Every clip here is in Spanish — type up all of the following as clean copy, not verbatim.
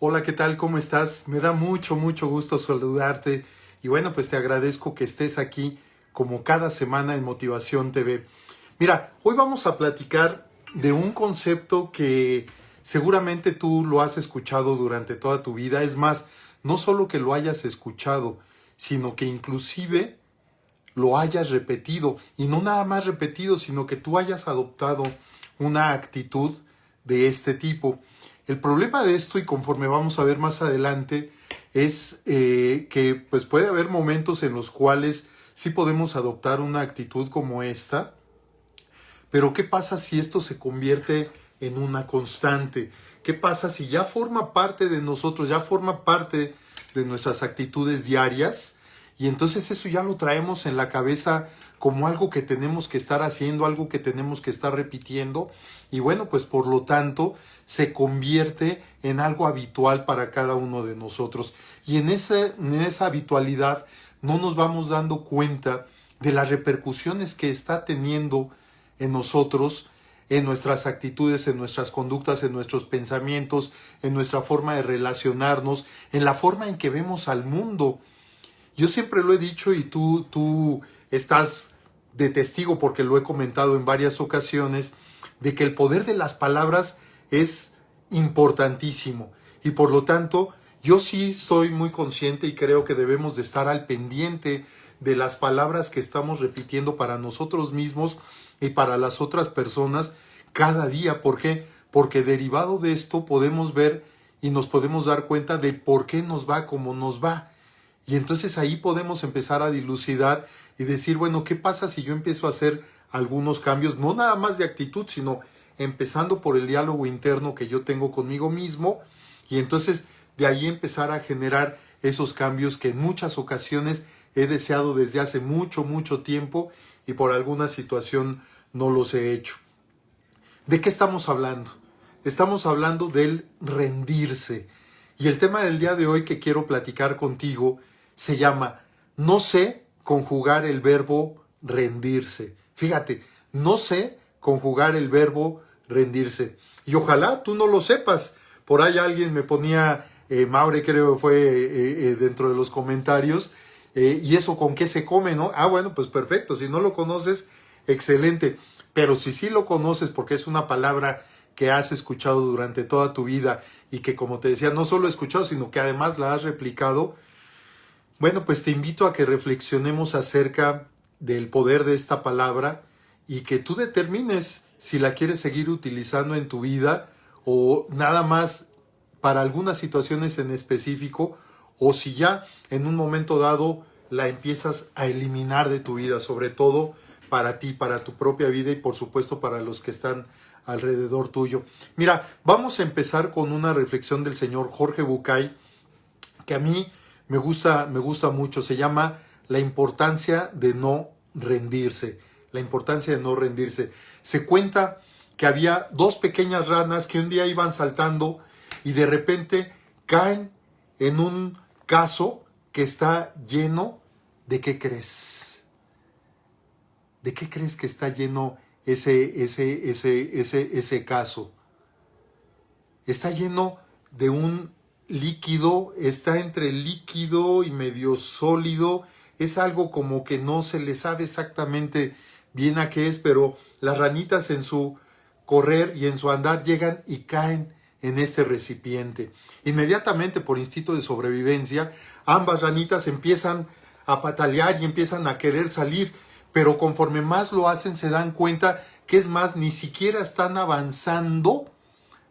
Hola, ¿qué tal? ¿Cómo estás? Me da mucho gusto saludarte. Y bueno, pues te agradezco que estés aquí como cada semana en Motivación TV. Mira, hoy vamos a platicar de un concepto que seguramente tú lo has escuchado durante toda tu vida. Es más, no solo que lo hayas escuchado, sino que inclusive lo hayas repetido. Y no nada más repetido, sino que tú hayas adoptado una actitud de este tipo. El problema de esto, y conforme vamos a ver más adelante, es que pues puede haber momentos en los cuales sí podemos adoptar una actitud como esta, pero ¿qué pasa si esto se convierte en una constante? ¿Qué pasa si ya forma parte de nosotros, ya forma parte de nuestras actitudes diarias? Y entonces eso ya lo traemos en la cabeza como algo que tenemos que estar haciendo, algo que tenemos que estar repitiendo. Y bueno, pues por lo tanto se convierte en algo habitual para cada uno de nosotros. Y en esa habitualidad no nos vamos dando cuenta de las repercusiones que está teniendo en nosotros, en nuestras actitudes, en nuestras conductas, en nuestros pensamientos, en nuestra forma de relacionarnos, en la forma en que vemos al mundo. Yo siempre lo he dicho y tú estás de testigo porque lo he comentado en varias ocasiones, de que el poder de las palabras es importantísimo. Y por lo tanto, yo sí soy muy consciente y creo que debemos de estar al pendiente de las palabras que estamos repitiendo para nosotros mismos y para las otras personas cada día. ¿Por qué? Porque derivado de esto podemos ver y nos podemos dar cuenta de por qué nos va como nos va. Y entonces ahí podemos empezar a dilucidar y decir, bueno, ¿qué pasa si yo empiezo a hacer algunos cambios, no nada más de actitud, sino empezando por el diálogo interno que yo tengo conmigo mismo, y entonces de ahí empezar a generar esos cambios que en muchas ocasiones he deseado desde hace mucho tiempo y por alguna situación no los he hecho? ¿De qué estamos hablando? Estamos hablando del rendirse. Y el tema del día de hoy que quiero platicar contigo se llama no sé conjugar el verbo rendirse. Fíjate, no sé conjugar el verbo rendirse. Y ojalá tú no lo sepas. Por ahí alguien me ponía, Maure creo que fue dentro de los comentarios, ¿y eso con qué se come, no? Ah, bueno, pues perfecto. Si no lo conoces, excelente. Pero si sí lo conoces porque es una palabra que has escuchado durante toda tu vida y que, como te decía, no solo he escuchado, sino que además la has replicado, bueno, pues te invito a que reflexionemos acerca del poder de esta palabra y que tú determines si la quieres seguir utilizando en tu vida o nada más para algunas situaciones en específico, o si ya en un momento dado la empiezas a eliminar de tu vida, sobre todo para ti, para tu propia vida y por supuesto para los que están alrededor tuyo. Mira, vamos a empezar con una reflexión del señor Jorge Bucay, que a mí me gusta mucho. Se llama La importancia de no rendirse. La importancia de no rendirse. Se cuenta que había dos pequeñas ranas que un día iban saltando y de repente caen en un caso que está lleno de, ¿qué crees? ¿De qué crees que está lleno ese caso? Está lleno de un líquido, está entre líquido y medio sólido. Es algo como que no se le sabe exactamente bien a qué es, pero las ranitas en su correr y en su andar llegan y caen en este recipiente. Inmediatamente, por instinto de sobrevivencia, ambas ranitas empiezan a patalear y empiezan a querer salir, pero conforme más lo hacen se dan cuenta que es más, ni siquiera están avanzando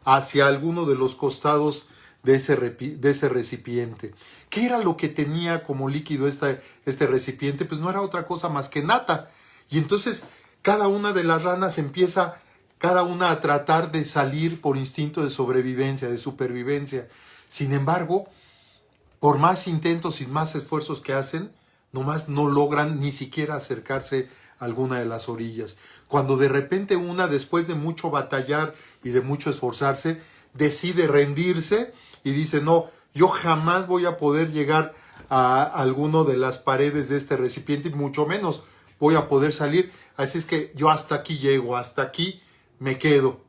hacia alguno de los costados de ese recipiente. ¿Qué era lo que tenía como líquido este recipiente? Pues no era otra cosa más que nata. Y entonces cada una de las ranas empieza, cada una a tratar de salir por instinto de sobrevivencia, de supervivencia. Sin embargo, por más intentos y más esfuerzos que hacen, nomás no logran ni siquiera acercarse a alguna de las orillas. Cuando de repente una, después de mucho batallar y de mucho esforzarse, decide rendirse y dice, no, yo jamás voy a poder llegar a alguno de las paredes de este recipiente y mucho menos voy a poder salir. Así es que yo hasta aquí llego, hasta aquí me quedo.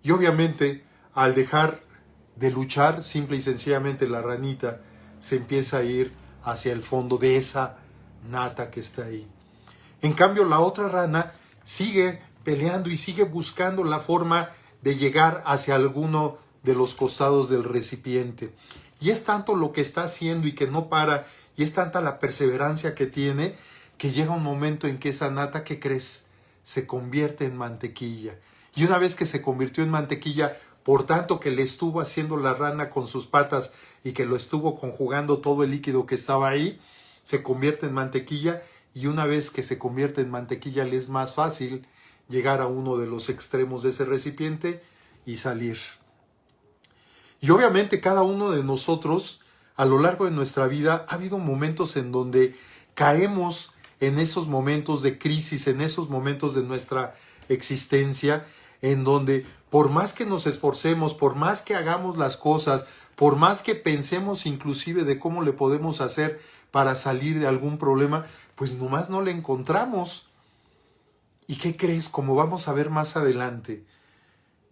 Y obviamente, al dejar de luchar, simple y sencillamente la ranita se empieza a ir hacia el fondo de esa nata que está ahí. En cambio, la otra rana sigue peleando y sigue buscando la forma de llegar hacia alguno de los costados del recipiente. Y es tanto lo que está haciendo y que no para, y es tanta la perseverancia que tiene, que llega un momento en que esa nata, ¿qué crees?, se convierte en mantequilla. Y una vez que se convirtió en mantequilla, por tanto que le estuvo haciendo la rana con sus patas y que lo estuvo conjugando todo el líquido que estaba ahí, se convierte en mantequilla, y una vez que se convierte en mantequilla le es más fácil llegar a uno de los extremos de ese recipiente y salir. Y obviamente cada uno de nosotros a lo largo de nuestra vida ha habido momentos en donde caemos en esos momentos de crisis, en esos momentos de nuestra existencia, en donde por más que nos esforcemos, por más que hagamos las cosas, por más que pensemos inclusive de cómo le podemos hacer para salir de algún problema, pues nomás no le encontramos. ¿Y qué crees? Como vamos a ver más adelante,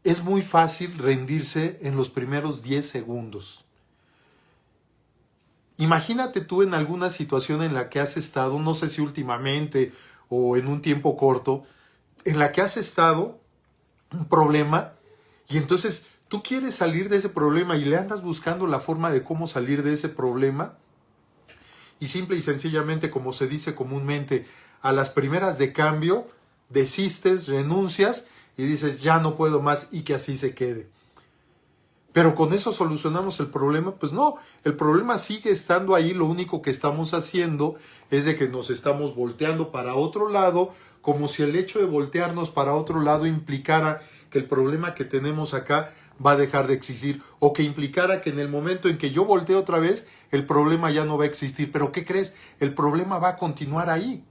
es muy fácil rendirse en los primeros 10 segundos. Imagínate tú en alguna situación en la que has estado, no sé si últimamente o en un tiempo corto, en la que has estado, un problema, y entonces tú quieres salir de ese problema y le andas buscando la forma de cómo salir de ese problema, y simple y sencillamente, como se dice comúnmente, a las primeras de cambio, desistes, renuncias y dices, ya no puedo más, y que así se quede. Pero con eso solucionamos el problema. Pues no, el problema sigue estando ahí. Lo único que estamos haciendo es de que nos estamos volteando para otro lado, como si el hecho de voltearnos para otro lado implicara que el problema que tenemos acá va a dejar de existir, o que implicara que en el momento en que yo voltee otra vez, el problema ya no va a existir. Pero ¿qué crees? El problema va a continuar ahí.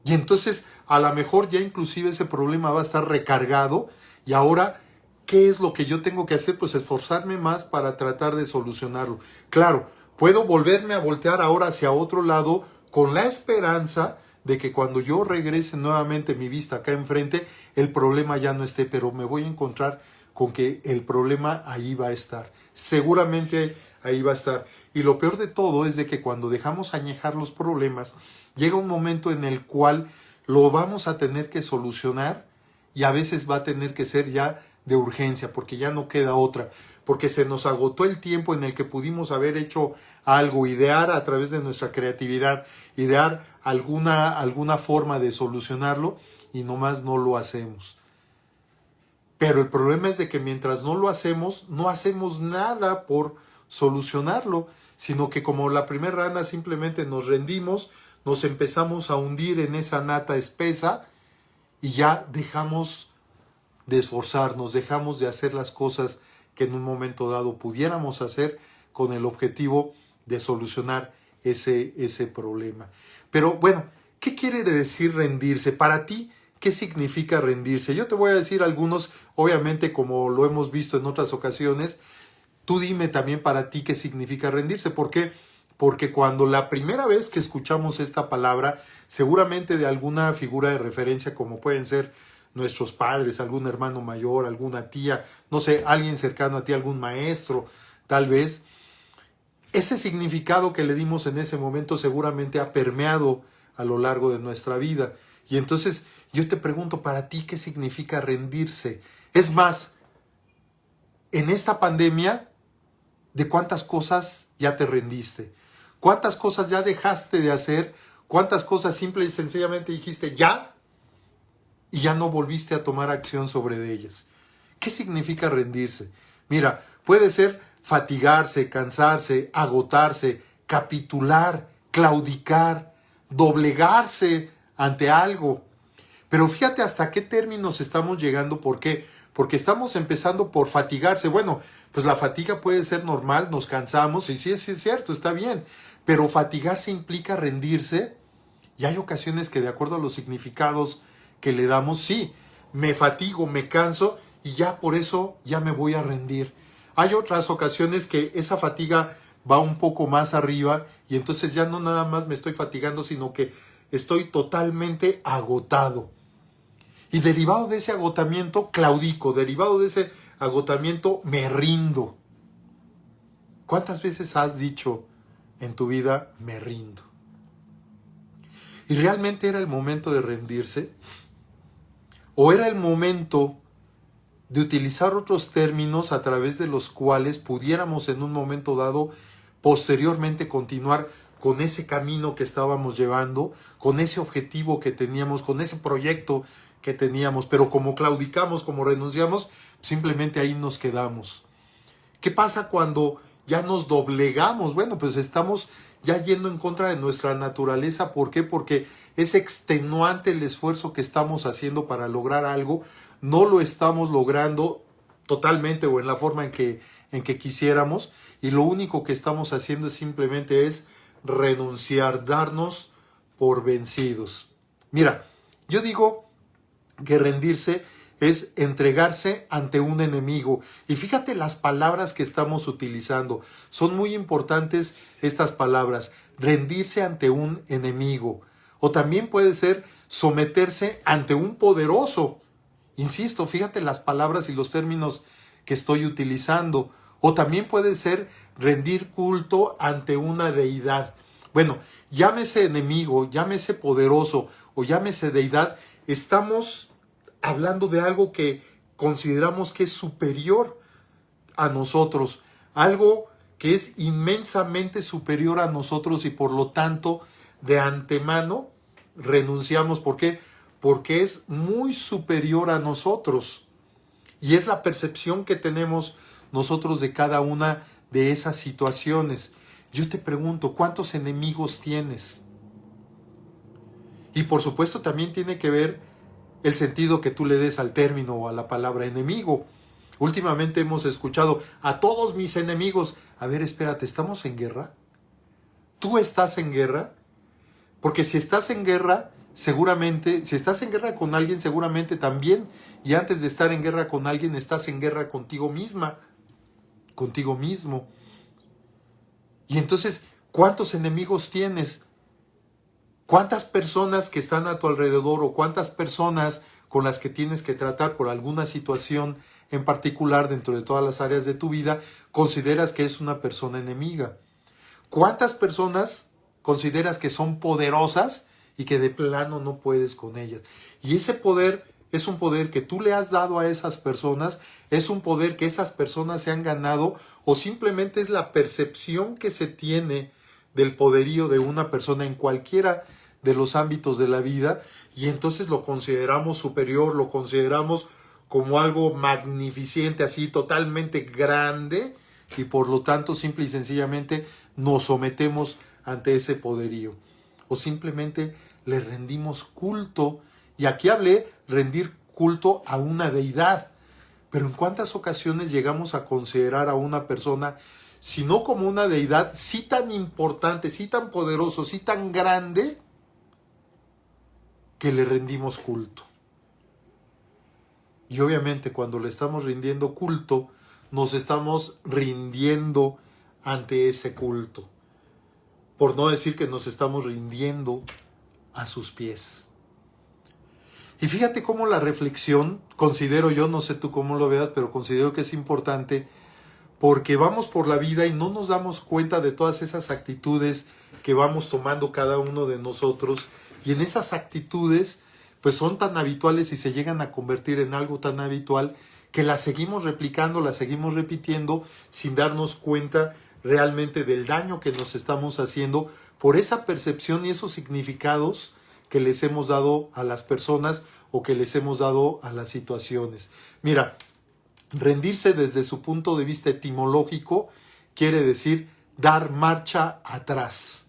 Y entonces a lo mejor ya inclusive ese problema va a estar recargado, y ahora, ¿qué es lo que yo tengo que hacer? Pues esforzarme más para tratar de solucionarlo. Claro, puedo volverme a voltear ahora hacia otro lado con la esperanza de que cuando yo regrese nuevamente mi vista acá enfrente, el problema ya no esté, pero me voy a encontrar con que el problema ahí va a estar. Seguramente ahí va a estar. Y lo peor de todo es de que cuando dejamos añejar los problemas, llega un momento en el cual lo vamos a tener que solucionar, y a veces va a tener que ser ya de urgencia, porque ya no queda otra, porque se nos agotó el tiempo en el que pudimos haber hecho algo, idear a través de nuestra creatividad, idear alguna forma de solucionarlo, y nomás no lo hacemos. Pero el problema es de que mientras no lo hacemos, no hacemos nada por solucionarlo, sino que como la primera rana simplemente nos rendimos, nos empezamos a hundir en esa nata espesa y ya dejamos de esforzarnos, dejamos de hacer las cosas que en un momento dado pudiéramos hacer con el objetivo de solucionar ese problema. Pero bueno, ¿qué quiere decir rendirse? Para ti, ¿qué significa rendirse? Yo te voy a decir algunos, obviamente como lo hemos visto en otras ocasiones. Tú dime también para ti qué significa rendirse. ¿Por qué? Porque cuando la primera vez que escuchamos esta palabra, seguramente de alguna figura de referencia, como pueden ser nuestros padres, algún hermano mayor, alguna tía, no sé, alguien cercano a ti, algún maestro, tal vez, ese significado que le dimos en ese momento seguramente ha permeado a lo largo de nuestra vida. Y entonces yo te pregunto, para ti, ¿qué significa rendirse? Es más, en esta pandemia, ¿de cuántas cosas ya te rendiste? ¿Cuántas cosas ya dejaste de hacer? ¿Cuántas cosas simple y sencillamente dijiste ya? Y ya no volviste a tomar acción sobre ellas. ¿Qué significa rendirse? Mira, puede ser fatigarse, cansarse, agotarse, capitular, claudicar, doblegarse ante algo. Pero fíjate hasta qué términos estamos llegando. ¿Por qué? Porque estamos empezando por fatigarse. Bueno, pues la fatiga puede ser normal, nos cansamos, y sí es cierto, está bien. Pero fatigarse implica rendirse, y hay ocasiones que de acuerdo a los significados que le damos, sí, me fatigo, me canso, y ya por eso ya me voy a rendir. Hay otras ocasiones que esa fatiga va un poco más arriba, y entonces ya no nada más me estoy fatigando, sino que estoy totalmente agotado. Y derivado de ese agotamiento, claudico. Derivado de ese agotamiento, me rindo. ¿Cuántas veces has dicho en tu vida, me rindo? ¿Y realmente era el momento de rendirse? ¿O era el momento de utilizar otros términos a través de los cuales pudiéramos en un momento dado posteriormente continuar con ese camino que estábamos llevando, con ese objetivo que teníamos, con ese proyecto que teníamos, pero como claudicamos, como renunciamos, simplemente ahí nos quedamos? ¿Qué pasa cuando ya nos doblegamos? Bueno, pues estamos ya yendo en contra de nuestra naturaleza. ¿Por qué? Porque es extenuante el esfuerzo que estamos haciendo para lograr algo. No lo estamos logrando totalmente o en la forma en que quisiéramos. Y lo único que estamos haciendo simplemente es renunciar, darnos por vencidos. Mira, yo digo que rendirse es entregarse ante un enemigo. Y fíjate las palabras que estamos utilizando. Son muy importantes estas palabras. Rendirse ante un enemigo. O también puede ser someterse ante un poderoso. Insisto, fíjate las palabras y los términos que estoy utilizando. O también puede ser rendir culto ante una deidad. Bueno, llámese enemigo, llámese poderoso o llámese deidad, estamos hablando de algo que consideramos que es superior a nosotros, algo que es inmensamente superior a nosotros y por lo tanto de antemano renunciamos. ¿Por qué? Porque es muy superior a nosotros y es la percepción que tenemos nosotros de cada una de esas situaciones. Yo te pregunto, ¿cuántos enemigos tienes? Y por supuesto también tiene que ver el sentido que tú le des al término o a la palabra enemigo. Últimamente hemos escuchado a todos mis enemigos. A ver, espérate, ¿estamos en guerra? ¿Tú estás en guerra? Porque si estás en guerra, seguramente, si estás en guerra con alguien, seguramente también, y antes de estar en guerra con alguien, estás en guerra contigo misma, contigo mismo. Y entonces, ¿cuántos enemigos tienes? ¿Cuántas personas que están a tu alrededor o cuántas personas con las que tienes que tratar por alguna situación en particular dentro de todas las áreas de tu vida consideras que es una persona enemiga? ¿Cuántas personas consideras que son poderosas y que de plano no puedes con ellas? Y ese poder es un poder que tú le has dado a esas personas, es un poder que esas personas se han ganado o simplemente es la percepción que se tiene del poderío de una persona en cualquiera de los ámbitos de la vida, y entonces lo consideramos superior, lo consideramos como algo magnificente, así totalmente grande, y por lo tanto simple y sencillamente nos sometemos ante ese poderío, o simplemente le rendimos culto. Y aquí hablé rendir culto a una deidad, pero ¿en cuántas ocasiones llegamos a considerar a una persona, si no como una deidad, sí tan importante, sí tan poderoso, sí tan grande, que le rendimos culto? Y obviamente cuando le estamos rindiendo culto, nos estamos rindiendo ante ese culto. Por no decir que nos estamos rindiendo a sus pies. Y fíjate cómo la reflexión, considero yo, no sé tú cómo lo veas, pero considero que es importante, porque vamos por la vida y no nos damos cuenta de todas esas actitudes que vamos tomando cada uno de nosotros, y en esas actitudes pues son tan habituales y se llegan a convertir en algo tan habitual que las seguimos replicando, las seguimos repitiendo sin darnos cuenta realmente del daño que nos estamos haciendo por esa percepción y esos significados que les hemos dado a las personas o que les hemos dado a las situaciones. Mira, rendirse desde su punto de vista etimológico quiere decir dar marcha atrás.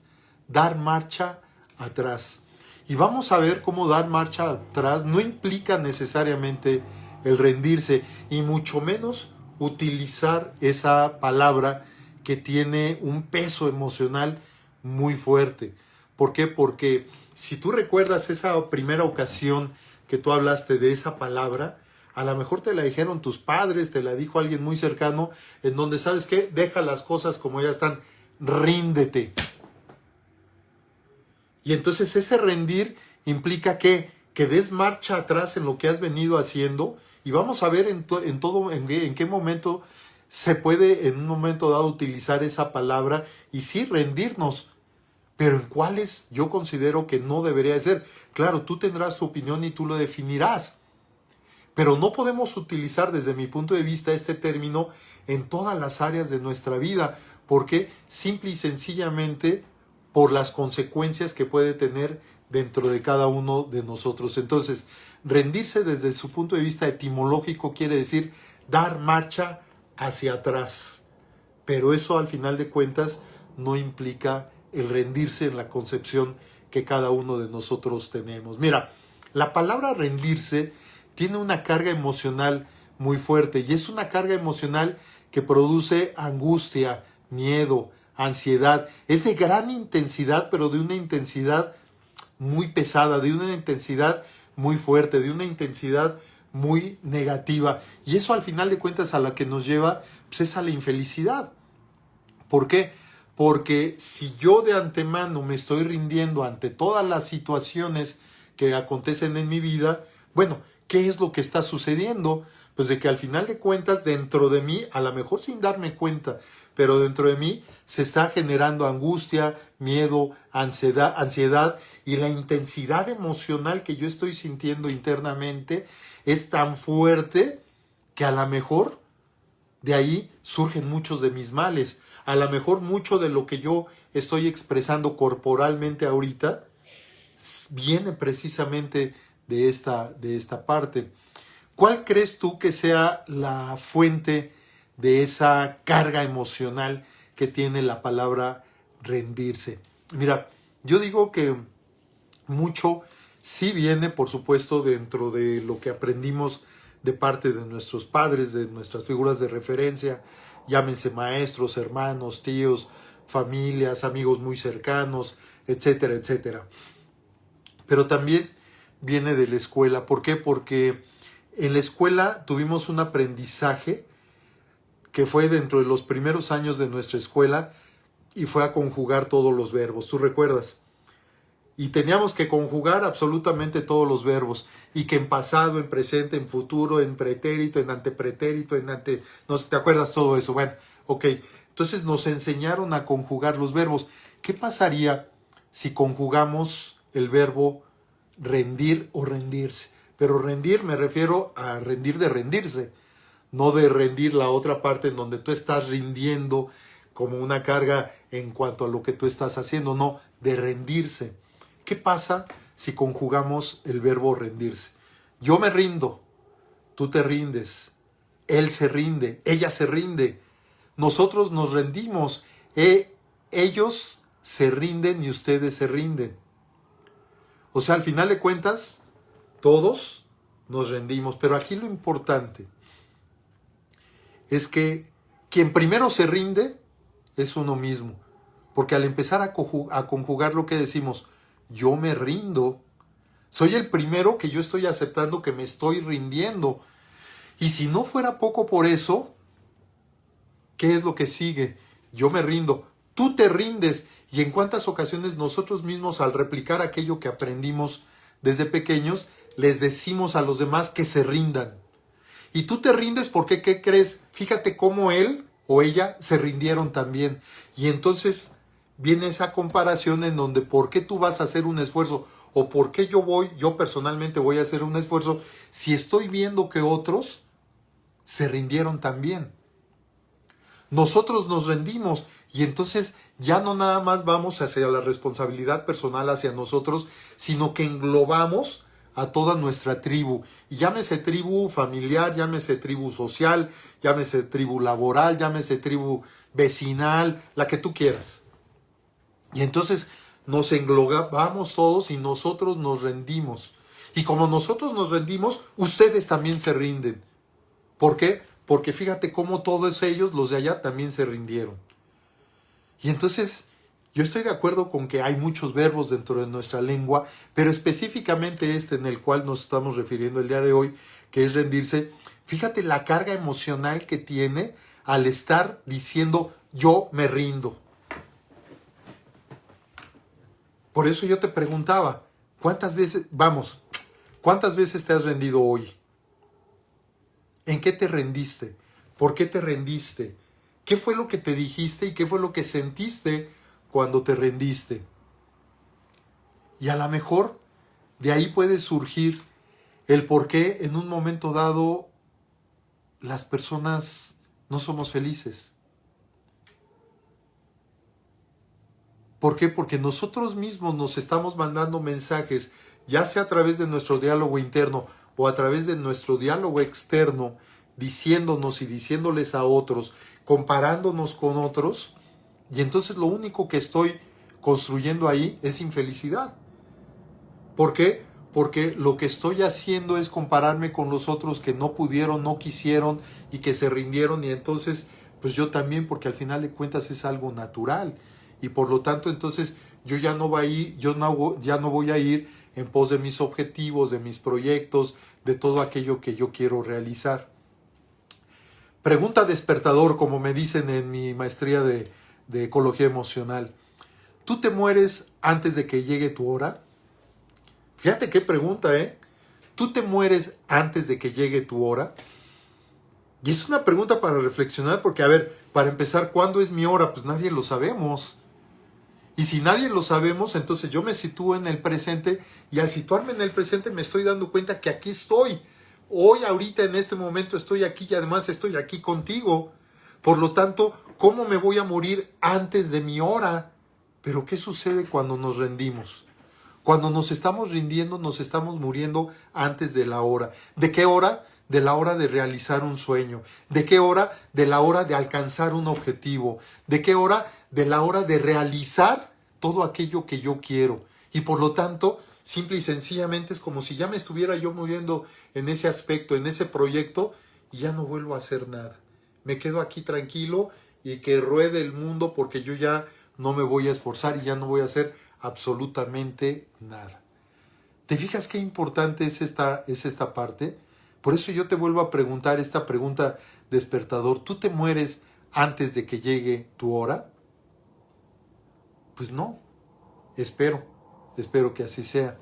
Dar marcha atrás. Y vamos a ver cómo dar marcha atrás no implica necesariamente el rendirse, y mucho menos utilizar esa palabra que tiene un peso emocional muy fuerte. ¿Por qué? Porque si tú recuerdas esa primera ocasión que tú hablaste de esa palabra, a lo mejor te la dijeron tus padres, te la dijo alguien muy cercano, en donde, ¿sabes qué? Deja las cosas como ya están, ríndete. Y entonces ese rendir implica que des marcha atrás en lo que has venido haciendo Y vamos a ver en qué momento se puede en un momento dado utilizar esa palabra y sí rendirnos, pero en cuáles yo considero que no debería de ser. Claro, tú tendrás tu opinión y tú lo definirás, pero no podemos utilizar desde mi punto de vista este término en todas las áreas de nuestra vida, porque simple y sencillamente por las consecuencias que puede tener dentro de cada uno de nosotros. Entonces, rendirse desde su punto de vista etimológico quiere decir dar marcha hacia atrás, pero eso al final de cuentas no implica el rendirse en la concepción que cada uno de nosotros tenemos. Mira, la palabra rendirse tiene una carga emocional muy fuerte y es una carga emocional que produce angustia, miedo, ansiedad. Es de gran intensidad, pero de una intensidad muy pesada, de una intensidad muy fuerte, de una intensidad muy negativa. Y eso al final de cuentas a la que nos lleva pues, es a la infelicidad. ¿Por qué? Porque si yo de antemano me estoy rindiendo ante todas las situaciones que acontecen en mi vida, bueno, ¿qué es lo que está sucediendo? Pues de que al final de cuentas dentro de mí, a lo mejor sin darme cuenta, pero dentro de mí se está generando angustia, miedo, ansiedad y la intensidad emocional que yo estoy sintiendo internamente es tan fuerte que a lo mejor de ahí surgen muchos de mis males. A lo mejor mucho de lo que yo estoy expresando corporalmente ahorita viene precisamente de esta parte. ¿Cuál crees tú que sea la fuente de esa carga emocional que tiene la palabra rendirse? Mira, yo digo que mucho sí viene, por supuesto, dentro de lo que aprendimos de parte de nuestros padres, de nuestras figuras de referencia, llámense maestros, hermanos, tíos, familias, amigos muy cercanos, etcétera, etcétera. Pero también viene de la escuela. ¿Por qué? Porque en la escuela tuvimos un aprendizaje que fue dentro de los primeros años de nuestra escuela y fue a conjugar todos los verbos. ¿Tú recuerdas? Y teníamos que conjugar absolutamente todos los verbos. Y que en pasado, en presente, en futuro, en pretérito, en antepretérito, en ante... No sé, ¿te acuerdas todo eso? Bueno, ok. Entonces nos enseñaron a conjugar los verbos. ¿Qué pasaría si conjugamos el verbo rendir o rendirse? Pero rendir me refiero a rendir de rendirse, no de rendir la otra parte en donde tú estás rindiendo como una carga en cuanto a lo que tú estás haciendo, no, de rendirse. ¿Qué pasa si conjugamos el verbo rendirse? Yo me rindo, tú te rindes, él se rinde, ella se rinde, nosotros nos rendimos, ellos se rinden y ustedes se rinden. O sea, al final de cuentas, todos nos rendimos, pero aquí lo importante es que quien primero se rinde es uno mismo, porque al empezar a conjugar lo que decimos, yo me rindo, soy el primero que yo estoy aceptando que me estoy rindiendo. Y si no fuera poco por eso, ¿qué es lo que sigue? Yo me rindo, tú te rindes. Y en cuántas ocasiones nosotros mismos al replicar aquello que aprendimos desde pequeños, les decimos a los demás que se rindan. Y tú te rindes porque, ¿qué crees? Fíjate cómo él o ella se rindieron también. Y entonces viene esa comparación en donde ¿por qué tú vas a hacer un esfuerzo? ¿O por qué yo personalmente voy a hacer un esfuerzo si estoy viendo que otros se rindieron también? Nosotros nos rendimos y entonces ya no nada más vamos hacia la responsabilidad personal hacia nosotros, sino que englobamos a toda nuestra tribu. Y llámese tribu familiar, llámese tribu social, llámese tribu laboral, llámese tribu vecinal, la que tú quieras. Y entonces nos englobamos todos y nosotros nos rendimos. Y como nosotros nos rendimos, ustedes también se rinden. ¿Por qué? Porque fíjate cómo todos ellos, los de allá, también se rindieron. Y entonces yo estoy de acuerdo con que hay muchos verbos dentro de nuestra lengua, pero específicamente este en el cual nos estamos refiriendo el día de hoy, que es rendirse. Fíjate la carga emocional que tiene al estar diciendo yo me rindo. Por eso yo te preguntaba, ¿cuántas veces te has rendido hoy? ¿En qué te rendiste? ¿Por qué te rendiste? ¿Qué fue lo que te dijiste y qué fue lo que sentiste cuando te rendiste? Y a lo mejor de ahí puede surgir el por qué en un momento dado las personas no somos felices. ¿Por qué? Porque nosotros mismos nos estamos mandando mensajes, ya sea a través de nuestro diálogo interno o a través de nuestro diálogo externo, diciéndonos y diciéndoles a otros, comparándonos con otros, y entonces lo único que estoy construyendo ahí es infelicidad. ¿Por qué? Porque lo que estoy haciendo es compararme con los otros que no pudieron, no quisieron y que se rindieron, y entonces pues yo también, porque al final de cuentas es algo natural, y por lo tanto entonces yo ya no voy a ir en pos de mis objetivos, de mis proyectos, de todo aquello que yo quiero realizar. Pregunta despertador, como me dicen en mi maestría de ecología emocional. ¿Tú te mueres antes de que llegue tu hora? Fíjate qué pregunta, ¿eh? ¿Tú te mueres antes de que llegue tu hora? Y es una pregunta para reflexionar porque, a ver, para empezar, ¿cuándo es mi hora? Pues nadie lo sabemos. Y si nadie lo sabemos, entonces yo me sitúo en el presente, y al situarme en el presente me estoy dando cuenta que aquí estoy. Hoy, ahorita, en este momento estoy aquí, y además estoy aquí contigo. Por lo tanto, ¿cómo me voy a morir antes de mi hora? Pero ¿qué sucede cuando nos rendimos? Cuando nos estamos rindiendo, nos estamos muriendo antes de la hora. ¿De qué hora? De la hora de realizar un sueño. ¿De qué hora? De la hora de alcanzar un objetivo. ¿De qué hora? De la hora de realizar todo aquello que yo quiero. Y por lo tanto, simple y sencillamente es como si ya me estuviera yo muriendo en ese aspecto, en ese proyecto, y ya no vuelvo a hacer nada. Me quedo aquí tranquilo y que ruede el mundo, porque yo ya no me voy a esforzar y ya no voy a hacer absolutamente nada. ¿Te fijas qué importante es esta parte? Por eso yo te vuelvo a preguntar esta pregunta despertador. ¿Tú te mueres antes de que llegue tu hora? Pues no. Espero que así sea.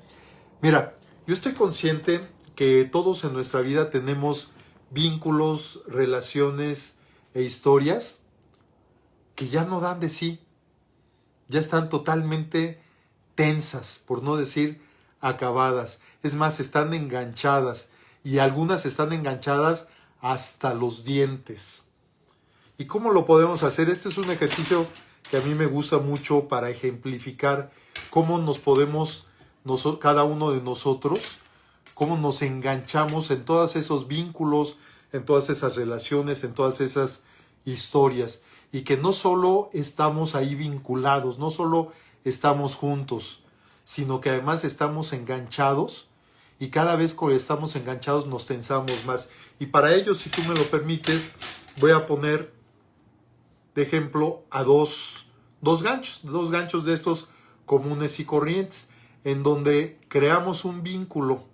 Mira, yo estoy consciente que todos en nuestra vida tenemos vínculos, relaciones e historias que ya no dan de sí. Ya están totalmente tensas, por no decir acabadas. Es más, están enganchadas, y algunas están enganchadas hasta los dientes. ¿Y cómo lo podemos hacer? Este es un ejercicio que a mí me gusta mucho para ejemplificar cómo nos podemos, cada uno de nosotros, cómo nos enganchamos en todos esos vínculos, en todas esas relaciones, en todas esas historias. Y que no solo estamos ahí vinculados, no solo estamos juntos, sino que además estamos enganchados, y cada vez que estamos enganchados nos tensamos más. Y para ello, si tú me lo permites, voy a poner de ejemplo a dos ganchos de estos comunes y corrientes, en donde creamos un vínculo.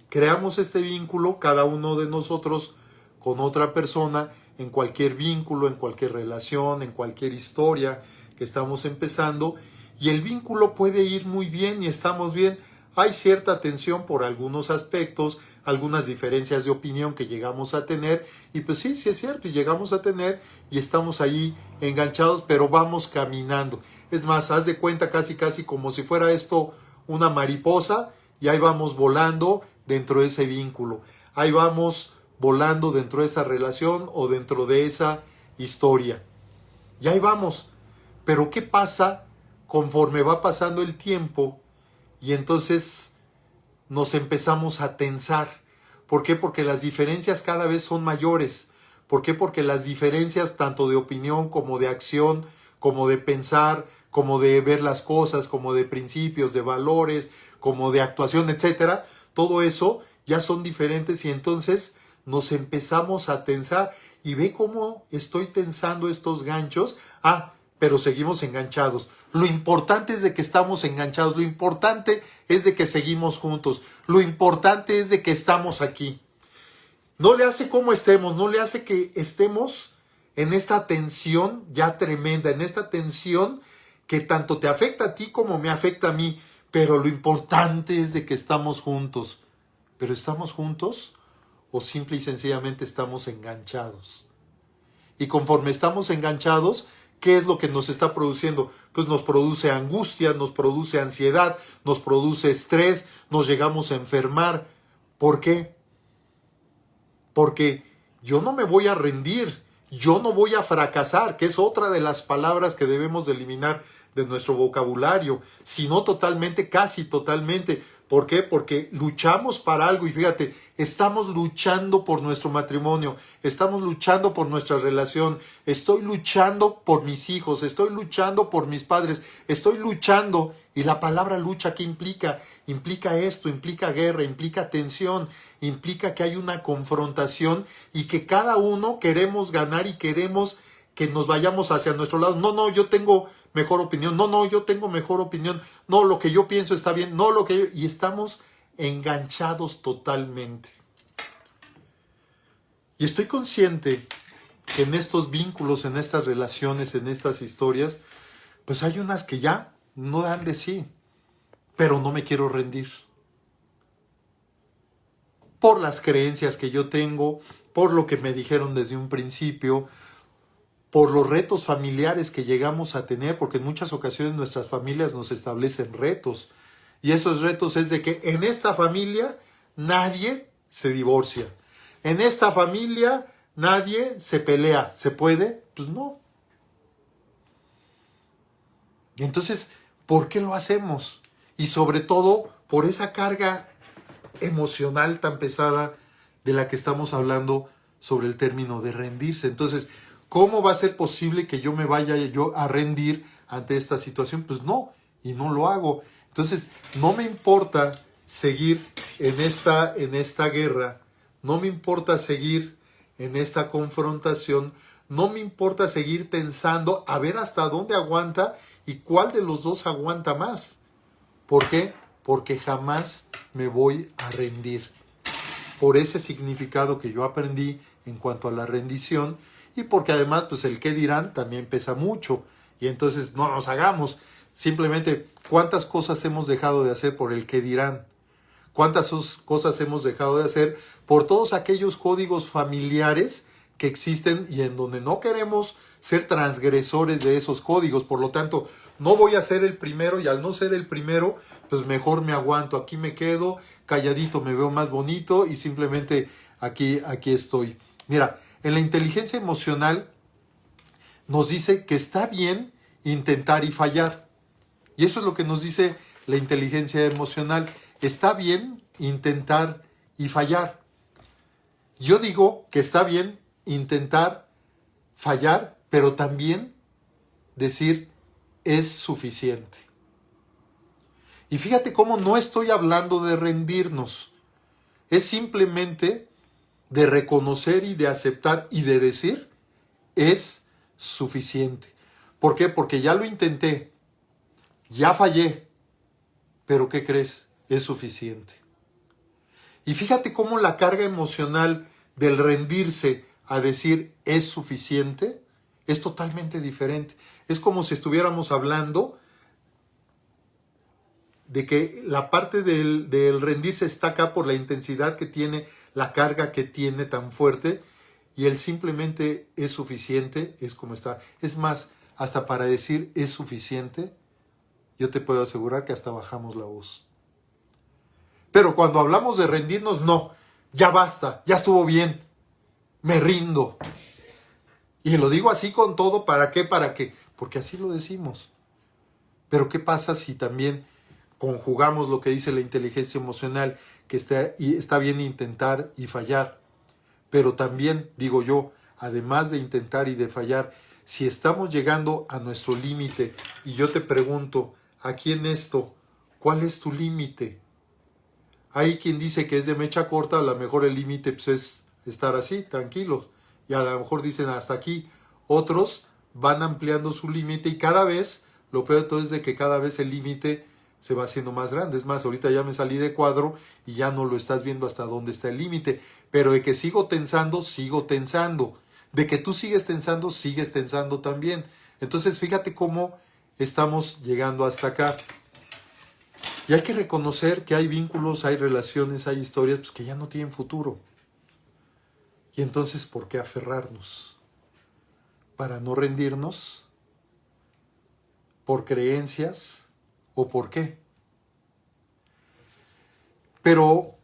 Creamos este vínculo, cada uno de nosotros, con otra persona, en cualquier vínculo, en cualquier relación, en cualquier historia que estamos empezando, y el vínculo puede ir muy bien y estamos bien. Hay cierta tensión por algunos aspectos, algunas diferencias de opinión que llegamos a tener, y pues sí es cierto, y llegamos a tener, y estamos ahí enganchados, pero vamos caminando. Es más, haz de cuenta casi como si fuera esto una mariposa, y ahí vamos volando dentro de ese vínculo. Ahí vamos volando dentro de esa relación o dentro de esa historia. Y ahí vamos. Pero ¿qué pasa conforme va pasando el tiempo? Y entonces nos empezamos a tensar. ¿Por qué? Porque las diferencias cada vez son mayores. ¿Por qué? Porque las diferencias tanto de opinión como de acción, como de pensar, como de ver las cosas, como de principios, de valores, como de actuación, etcétera, todo eso ya son diferentes, y entonces nos empezamos a tensar. Y ve cómo estoy tensando estos ganchos. Pero seguimos enganchados. Lo importante es de que estamos enganchados. Lo importante es de que seguimos juntos. Lo importante es de que estamos aquí. No le hace cómo estemos, no le hace que estemos en esta tensión ya tremenda, en esta tensión que tanto te afecta a ti como me afecta a mí. Pero lo importante es de que estamos juntos. ¿Pero estamos juntos o simple y sencillamente estamos enganchados. Y conforme estamos enganchados, ¿qué es lo que nos está produciendo? Pues nos produce angustia, nos produce ansiedad, nos produce estrés, nos llegamos a enfermar. ¿Por qué? Porque yo no me voy a rendir, yo no voy a fracasar, que es otra de las palabras que debemos de eliminar de nuestro vocabulario, sino totalmente, casi totalmente. ¿Por qué? Porque luchamos para algo y fíjate, estamos luchando por nuestro matrimonio, estamos luchando por nuestra relación, estoy luchando por mis hijos, estoy luchando por mis padres, estoy luchando. Y la palabra lucha, ¿qué implica? Implica esto, implica guerra, implica tensión, implica que hay una confrontación y que cada uno queremos ganar y queremos que nos vayamos hacia nuestro lado. No, yo tengo mejor opinión. No, yo tengo mejor opinión. No, lo que yo pienso está bien. No, lo que yo... Y estamos enganchados totalmente. Y estoy consciente que en estos vínculos, en estas relaciones, en estas historias, pues hay unas que ya no dan de sí. Pero no me quiero rendir. Por las creencias que yo tengo, por lo que me dijeron desde un principio, por los retos familiares que llegamos a tener, porque en muchas ocasiones nuestras familias nos establecen retos. Y esos retos es de que en esta familia nadie se divorcia. En esta familia nadie se pelea. ¿Se puede? Pues no. Entonces, ¿por qué lo hacemos? Y sobre todo, por esa carga emocional tan pesada de la que estamos hablando sobre el término de rendirse. Entonces, ¿cómo va a ser posible que yo me vaya yo a rendir ante esta situación? Pues no, y no lo hago. Entonces, no me importa seguir en esta guerra, no me importa seguir en esta confrontación, no me importa seguir pensando a ver hasta dónde aguanta y cuál de los dos aguanta más. ¿Por qué? Porque jamás me voy a rendir. Por ese significado que yo aprendí en cuanto a la rendición, y porque además pues el qué dirán también pesa mucho, y entonces no nos hagamos, simplemente cuántas cosas hemos dejado de hacer por el qué dirán, cuántas cosas hemos dejado de hacer por todos aquellos códigos familiares que existen y en donde no queremos ser transgresores de esos códigos. Por lo tanto, no voy a ser el primero, y al no ser el primero, pues mejor me aguanto, aquí me quedo, calladito me veo más bonito y simplemente aquí estoy. Mira, en la inteligencia emocional nos dice que está bien intentar y fallar. Y eso es lo que nos dice la inteligencia emocional. Está bien intentar y fallar. Yo digo que está bien intentar fallar, pero también decir es suficiente. Y fíjate cómo no estoy hablando de rendirnos. Es simplemente de reconocer y de aceptar y de decir es suficiente. ¿Por qué? Porque ya lo intenté, ya fallé, pero ¿qué crees? Es suficiente. Y fíjate cómo la carga emocional del rendirse a decir es suficiente es totalmente diferente. Es como si estuviéramos hablando de que la parte del rendirse está acá por la intensidad que tiene, la carga que tiene tan fuerte, y el simplemente es suficiente, es como está. Es más, hasta para decir es suficiente, yo te puedo asegurar que hasta bajamos la voz. Pero cuando hablamos de rendirnos, no, ya basta, ya estuvo bien, me rindo. Y lo digo así con todo, ¿para qué? ¿Para qué? Porque así lo decimos. Pero ¿qué pasa si también conjugamos lo que dice la inteligencia emocional, que está bien intentar y fallar? Pero también, digo yo, además de intentar y de fallar, si estamos llegando a nuestro límite, y yo te pregunto, aquí en esto, ¿cuál es tu límite? Hay quien dice que es de mecha corta, a lo mejor el límite pues, es estar así, tranquilos, y a lo mejor dicen hasta aquí. Otros van ampliando su límite y cada vez, lo peor de todo es de que cada vez el límite se va haciendo más grande. Es más, ahorita ya me salí de cuadro y ya no lo estás viendo hasta dónde está el límite. Pero de que sigo tensando, sigo tensando. De que tú sigues tensando también. Entonces fíjate cómo estamos llegando hasta acá. Y hay que reconocer que hay vínculos, hay relaciones, hay historias pues, que ya no tienen futuro. Y entonces, ¿por qué aferrarnos? ¿Para no rendirnos? ¿Por creencias? ¿O por qué? Pero,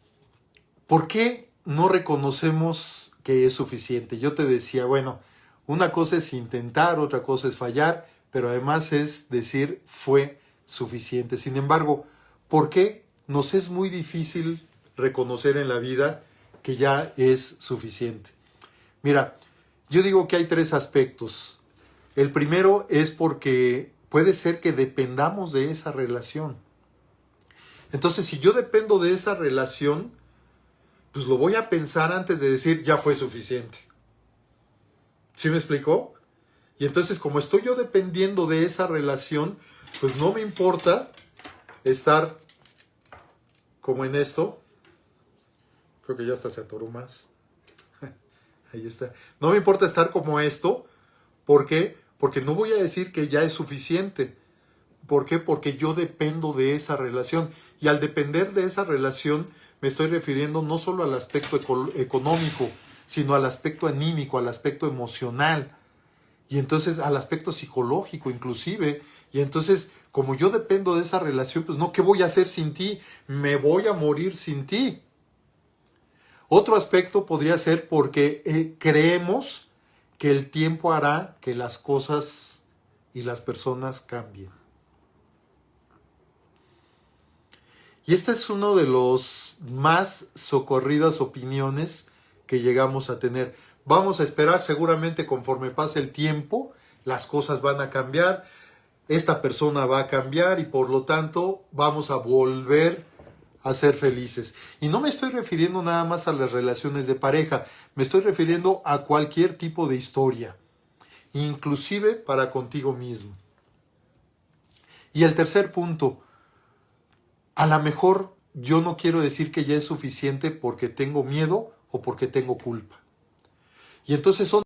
¿por qué no reconocemos que es suficiente? Yo te decía, bueno, una cosa es intentar, otra cosa es fallar, pero además es decir, fue suficiente. Sin embargo, ¿por qué nos es muy difícil reconocer en la vida que ya es suficiente? Mira, yo digo que hay tres aspectos. El primero es porque puede ser que dependamos de esa relación. Entonces, si yo dependo de esa relación, pues lo voy a pensar antes de decir, ya fue suficiente. ¿Sí me explicó? Y entonces, como estoy yo dependiendo de esa relación, pues no me importa estar como en esto. Creo que ya hasta se atoró más. Ahí está. No me importa estar como esto. ¿Por qué? Porque no voy a decir que ya es suficiente. ¿Por qué? Porque yo dependo de esa relación. Y al depender de esa relación, me estoy refiriendo no solo al aspecto económico, sino al aspecto anímico, al aspecto emocional. Y entonces al aspecto psicológico inclusive. Y entonces, como yo dependo de esa relación, pues no, ¿qué voy a hacer sin ti? Me voy a morir sin ti. Otro aspecto podría ser porque creemos que el tiempo hará que las cosas y las personas cambien. Y este es uno de los más socorridas opiniones que llegamos a tener. Vamos a esperar seguramente conforme pase el tiempo, las cosas van a cambiar, esta persona va a cambiar y por lo tanto vamos a volver a ser felices. Y no me estoy refiriendo nada más a las relaciones de pareja, me estoy refiriendo a cualquier tipo de historia, inclusive para contigo mismo. Y el tercer punto, a lo mejor yo no quiero decir que ya es suficiente porque tengo miedo o porque tengo culpa. Y entonces son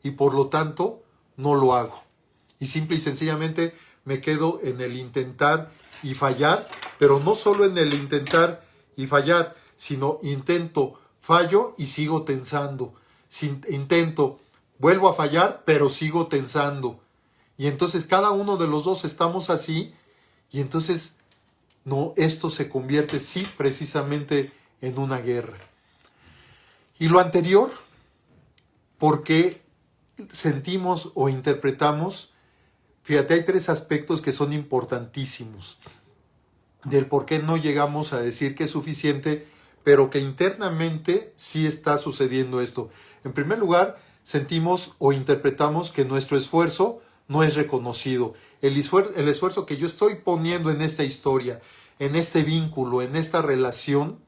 y por lo tanto no lo hago. Y simple y sencillamente me quedo en el intentar y fallar, pero no solo en el intentar y fallar, sino intento, fallo y sigo tensando. Intento, vuelvo a fallar, pero sigo tensando. Y entonces cada uno de los dos estamos así y entonces no, esto se convierte, sí, precisamente en una guerra. Y lo anterior, porque sentimos o interpretamos, fíjate, hay tres aspectos que son importantísimos del por qué no llegamos a decir que es suficiente, pero que internamente sí está sucediendo esto. En primer lugar, sentimos o interpretamos que nuestro esfuerzo no es reconocido. El esfuerzo que yo estoy poniendo en esta historia, en este vínculo, en esta relación,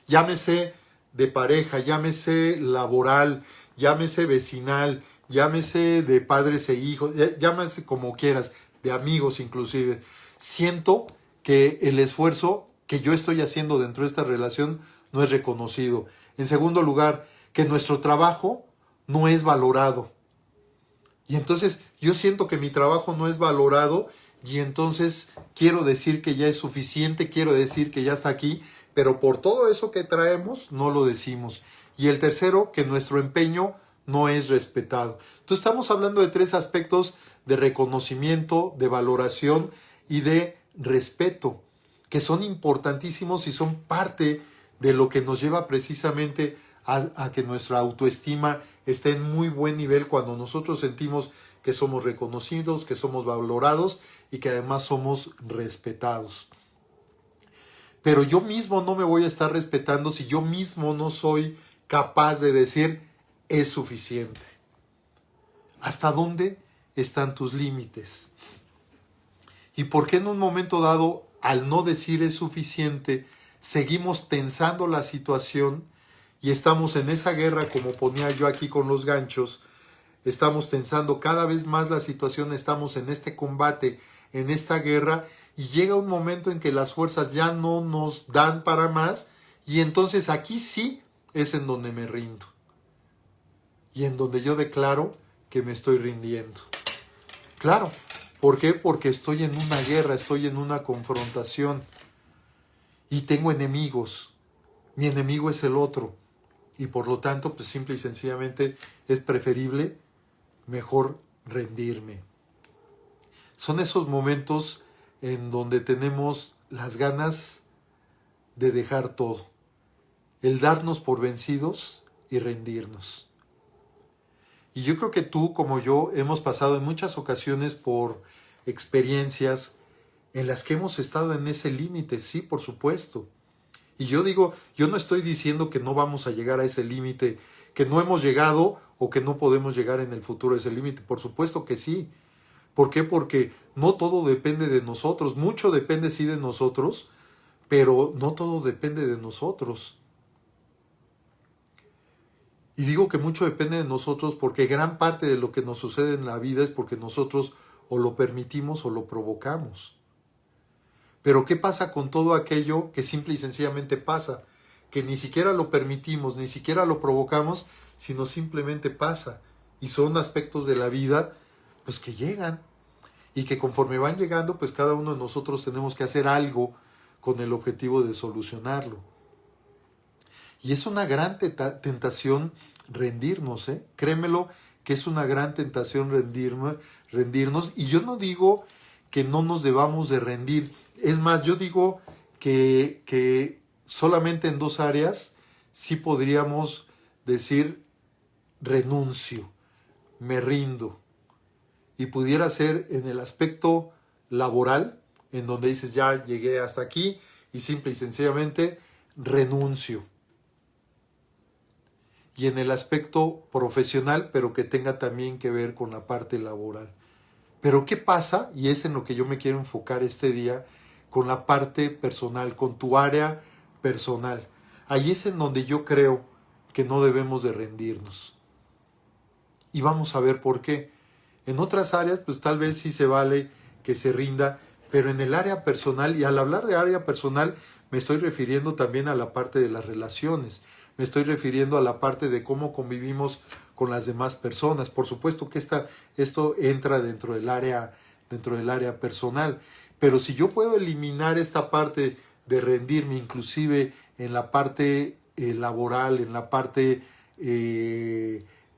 llámese de pareja, llámese laboral, llámese vecinal, llámese de padres e hijos, llámese como quieras, de amigos inclusive. Siento que el esfuerzo que yo estoy haciendo dentro de esta relación no es reconocido. En segundo lugar, que nuestro trabajo no es valorado. Y entonces yo siento que mi trabajo no es valorado y entonces quiero decir que ya es suficiente, quiero decir que ya está aquí, pero por todo eso que traemos no lo decimos. Y el tercero, que nuestro empeño no es respetado. Entonces estamos hablando de tres aspectos de reconocimiento, de valoración y de respeto, que son importantísimos y son parte de lo que nos lleva precisamente a que nuestra autoestima esté en muy buen nivel cuando nosotros sentimos que somos reconocidos, que somos valorados y que además somos respetados. Pero yo mismo no me voy a estar respetando si yo mismo no soy capaz de decir es suficiente. ¿Hasta dónde están tus límites? ¿Y por qué en un momento dado, al no decir es suficiente, seguimos tensando la situación y estamos en esa guerra, como ponía yo aquí con los ganchos? Estamos tensando cada vez más la situación, estamos en este combate, en esta guerra, y llega un momento en que las fuerzas ya no nos dan para más, y entonces aquí sí es en donde me rindo. Y en donde yo declaro que me estoy rindiendo. Claro, ¿por qué? Porque estoy en una guerra, estoy en una confrontación, y tengo enemigos. Mi enemigo es el otro. Y por lo tanto, pues simple y sencillamente es preferible mejor rendirme. Son esos momentos en donde tenemos las ganas de dejar todo, el darnos por vencidos y rendirnos. Y yo creo que tú, como yo, hemos pasado en muchas ocasiones por experiencias en las que hemos estado en ese límite, sí, por supuesto. Y yo digo, yo no estoy diciendo que no vamos a llegar a ese límite, que no hemos llegado o que no podemos llegar en el futuro a ese límite. Por supuesto que sí. ¿Por qué? Porque no todo depende de nosotros. Mucho depende sí de nosotros, pero no todo depende de nosotros. Y digo que mucho depende de nosotros porque gran parte de lo que nos sucede en la vida es porque nosotros o lo permitimos o lo provocamos. Pero ¿qué pasa con todo aquello que simple y sencillamente pasa? Que ni siquiera lo permitimos, ni siquiera lo provocamos, sino simplemente pasa. Y son aspectos de la vida pues que llegan. Y que conforme van llegando, pues cada uno de nosotros tenemos que hacer algo con el objetivo de solucionarlo. Y es una gran tentación rendirnos, ¿eh? Créemelo que es una gran tentación rendirnos. Y yo no digo que no nos debamos de rendir. Es más, yo digo que solamente en dos áreas sí podríamos decir renuncio, me rindo. Y pudiera ser en el aspecto laboral, en donde dices ya llegué hasta aquí y simple y sencillamente renuncio. Y en el aspecto profesional, pero que tenga también que ver con la parte laboral. Pero ¿qué pasa? Y es en lo que yo me quiero enfocar este día, con la parte personal, con tu área personal. Ahí es en donde yo creo que no debemos de rendirnos. Y vamos a ver por qué. En otras áreas, pues tal vez sí se vale que se rinda, pero en el área personal, y al hablar de área personal, me estoy refiriendo también a la parte de las relaciones. Me estoy refiriendo a la parte de cómo convivimos con las demás personas. Por supuesto que esto entra dentro del área personal. Pero si yo puedo eliminar esta parte de rendirme, inclusive en la parte laboral, en la parte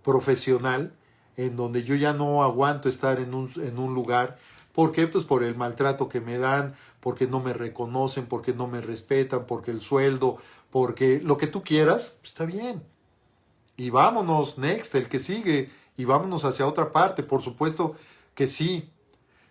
profesional, en donde yo ya no aguanto estar en un lugar. ¿Por qué? Pues por el maltrato que me dan, porque no me reconocen, porque no me respetan, porque el sueldo, porque lo que tú quieras, pues está bien. Y vámonos, next, el que sigue, y vámonos hacia otra parte, por supuesto que sí.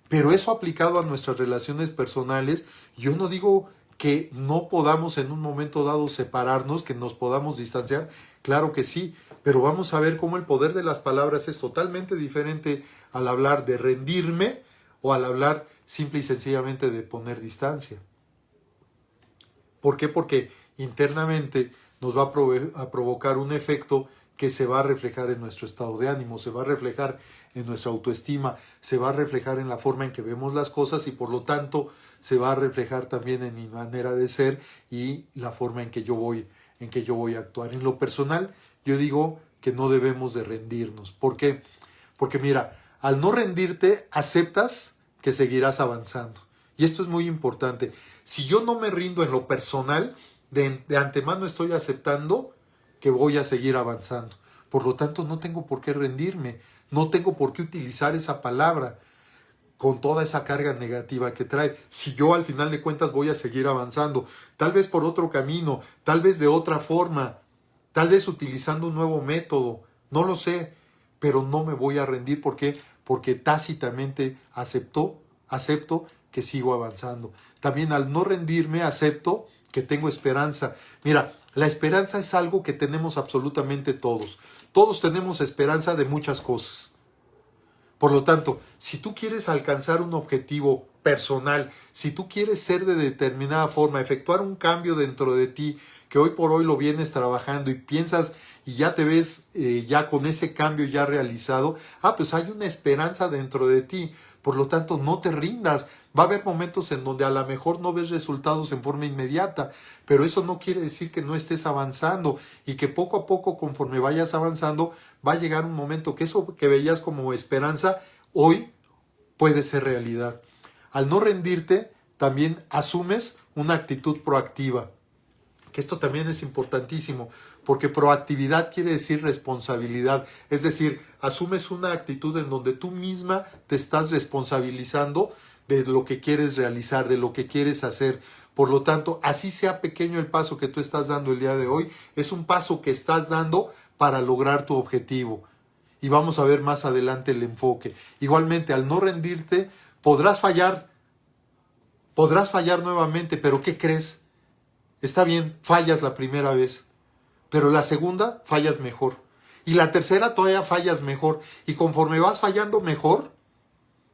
Pero eso aplicado a nuestras relaciones personales, yo no digo que no podamos en un momento dado separarnos, que nos podamos distanciar, claro que sí, pero vamos a ver cómo el poder de las palabras es totalmente diferente al hablar de rendirme o al hablar simple y sencillamente de poner distancia. ¿Por qué? Porque internamente nos va a provocar un efecto que se va a reflejar en nuestro estado de ánimo, se va a reflejar en nuestra autoestima, se va a reflejar en la forma en que vemos las cosas y por lo tanto se va a reflejar también en mi manera de ser y la forma en que yo voy a actuar. En lo personal, yo digo que no debemos de rendirnos. ¿Por qué? Porque mira, al no rendirte, aceptas que seguirás avanzando. Y esto es muy importante. Si yo no me rindo en lo personal, de antemano estoy aceptando que voy a seguir avanzando. Por lo tanto, no tengo por qué rendirme. No tengo por qué utilizar esa palabra con toda esa carga negativa que trae. Si yo al final de cuentas voy a seguir avanzando, tal vez por otro camino, tal vez de otra forma, tal vez utilizando un nuevo método, no lo sé, pero no me voy a rendir. ¿Por qué? Porque tácitamente acepto que sigo avanzando. También al no rendirme, acepto que tengo esperanza. Mira, la esperanza es algo que tenemos absolutamente todos. Todos tenemos esperanza de muchas cosas. Por lo tanto, si tú quieres alcanzar un objetivo personal, si tú quieres ser de determinada forma, efectuar un cambio dentro de ti, que hoy por hoy lo vienes trabajando y piensas y ya te ves ya con ese cambio ya realizado, pues hay una esperanza dentro de ti. Por lo tanto, no te rindas. Va a haber momentos en donde a lo mejor no ves resultados en forma inmediata, pero eso no quiere decir que no estés avanzando y que poco a poco, conforme vayas avanzando, va a llegar un momento que eso que veías como esperanza, hoy puede ser realidad. Al no rendirte, también asumes una actitud proactiva, que esto también es importantísimo, Porque proactividad quiere decir responsabilidad. Es decir, asumes una actitud en donde tú misma te estás responsabilizando de lo que quieres realizar, de lo que quieres hacer. Por lo tanto, así sea pequeño el paso que tú estás dando el día de hoy, es un paso que estás dando para lograr tu objetivo. Y vamos a ver más adelante el enfoque. Igualmente, al no rendirte, podrás fallar nuevamente, pero ¿qué crees? Está bien, fallas la primera vez, pero la segunda fallas mejor. Y la tercera todavía fallas mejor. Y conforme vas fallando mejor,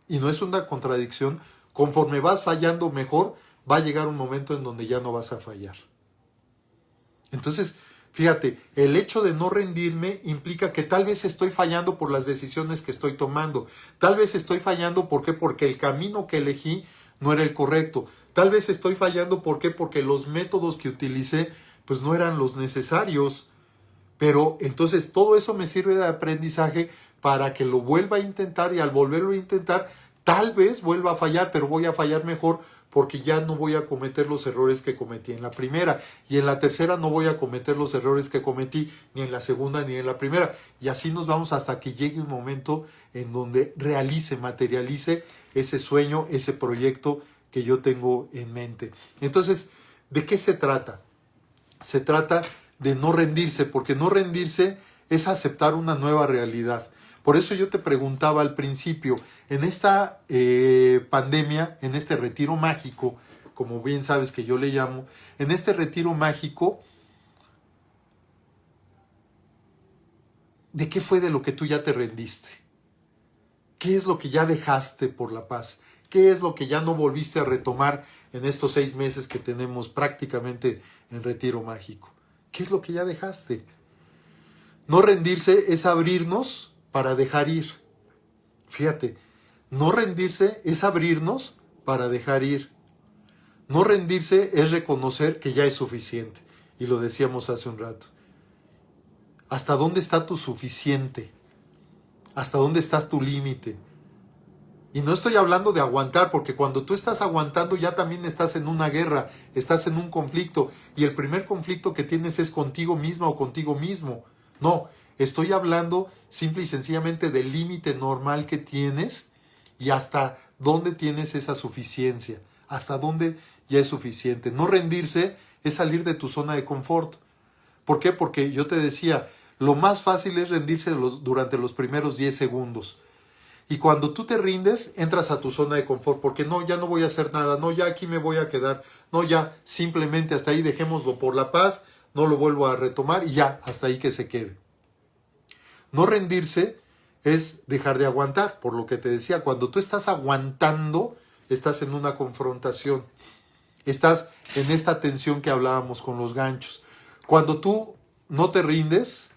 y no es una contradicción, conforme vas fallando mejor, va a llegar un momento en donde ya no vas a fallar. Entonces, fíjate, el hecho de no rendirme implica que tal vez estoy fallando por las decisiones que estoy tomando. Tal vez estoy fallando, ¿por qué? Porque el camino que elegí no era el correcto. Tal vez estoy fallando, ¿por qué? Porque los métodos que utilicé pues no eran los necesarios. Pero entonces todo eso me sirve de aprendizaje para que lo vuelva a intentar, y al volverlo a intentar tal vez vuelva a fallar, pero voy a fallar mejor porque ya no voy a cometer los errores que cometí en la primera, y en la tercera no voy a cometer los errores que cometí ni en la segunda ni en la primera, y así nos vamos hasta que llegue un momento en donde realice, materialice ese sueño, ese proyecto que yo tengo en mente. Entonces, ¿de qué se trata? Se trata de no rendirse, porque no rendirse es aceptar una nueva realidad. Por eso yo te preguntaba al principio, en esta pandemia, en este retiro mágico, como bien sabes que yo le llamo, en este retiro mágico, ¿de qué fue de lo que tú ya te rendiste? ¿Qué es lo que ya dejaste por la paz? ¿Qué es lo que ya no volviste a retomar en estos 6 meses que tenemos prácticamente en retiro mágico? ¿Qué es lo que ya dejaste? No rendirse es abrirnos para dejar ir. Fíjate, no rendirse es abrirnos para dejar ir. No rendirse es reconocer que ya es suficiente. Y lo decíamos hace un rato. ¿Hasta dónde está tu suficiente? ¿Hasta dónde está tu límite? Y no estoy hablando de aguantar, porque cuando tú estás aguantando ya también estás en una guerra, estás en un conflicto, y el primer conflicto que tienes es contigo misma o contigo mismo. No, estoy hablando simple y sencillamente del límite normal que tienes y hasta dónde tienes esa suficiencia, hasta dónde ya es suficiente. No rendirse es salir de tu zona de confort. ¿Por qué? Porque yo te decía, lo más fácil es rendirse durante los primeros 10 segundos. Y cuando tú te rindes, entras a tu zona de confort, porque no, ya no voy a hacer nada, no, ya aquí me voy a quedar, no, ya, simplemente hasta ahí, dejémoslo por la paz, no lo vuelvo a retomar y ya, hasta ahí que se quede. No rendirse es dejar de aguantar, por lo que te decía, cuando tú estás aguantando, estás en una confrontación, estás en esta tensión que hablábamos con los ganchos. Cuando tú no te rindes,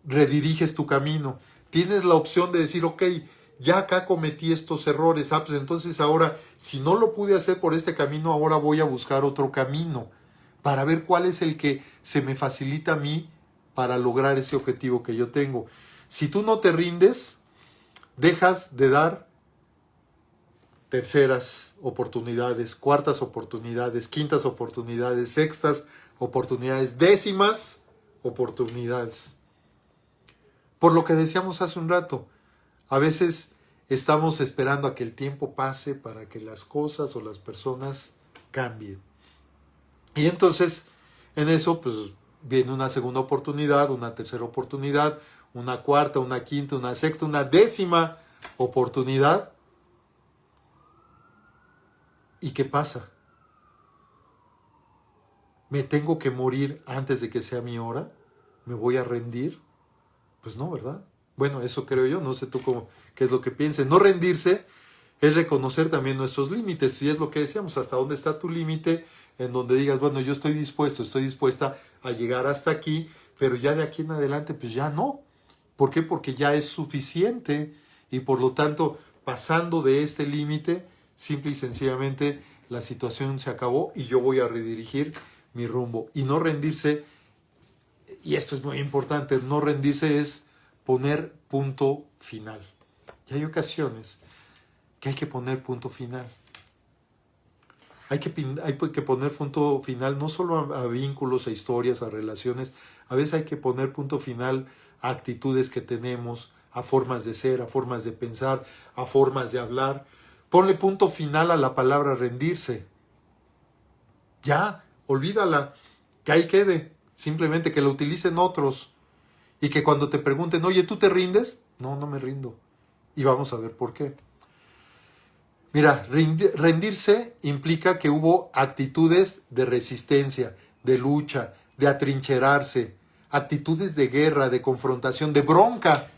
rediriges tu camino. Tienes la opción de decir, ok, ya acá cometí estos errores, pues entonces ahora, si no lo pude hacer por este camino, ahora voy a buscar otro camino para ver cuál es el que se me facilita a mí para lograr ese objetivo que yo tengo. Si tú no te rindes, dejas de dar terceras oportunidades, cuartas oportunidades, quintas oportunidades, sextas oportunidades, décimas oportunidades. Por lo que decíamos hace un rato, a veces estamos esperando a que el tiempo pase para que las cosas o las personas cambien. Y entonces, en eso, pues viene una segunda oportunidad, una tercera oportunidad, una cuarta, una quinta, una sexta, una décima oportunidad. ¿Y qué pasa? ¿Me tengo que morir antes de que sea mi hora? ¿Me voy a rendir? Pues no, ¿verdad? Bueno, eso creo yo, no sé tú qué es lo que pienses. No rendirse es reconocer también nuestros límites, y es lo que decíamos, hasta dónde está tu límite, en donde digas, bueno, yo estoy dispuesta a llegar hasta aquí, pero ya de aquí en adelante, pues ya no. ¿Por qué? Porque ya es suficiente, y por lo tanto, pasando de este límite, simple y sencillamente, la situación se acabó y yo voy a redirigir mi rumbo. Y no rendirse, y esto es muy importante, no rendirse es poner punto final. Y hay ocasiones que hay que poner punto final. Hay que poner punto final no solo a vínculos, a historias, a relaciones. A veces hay que poner punto final a actitudes que tenemos, a formas de ser, a formas de pensar, a formas de hablar. Ponle punto final a la palabra rendirse. Ya, olvídala, que ahí quede. Simplemente que lo utilicen otros. Y que cuando te pregunten, oye, ¿tú te rindes? No, no me rindo. Y vamos a ver por qué. Mira, rendirse implica que hubo actitudes de resistencia, de lucha, de atrincherarse, actitudes de guerra, de confrontación, de bronca.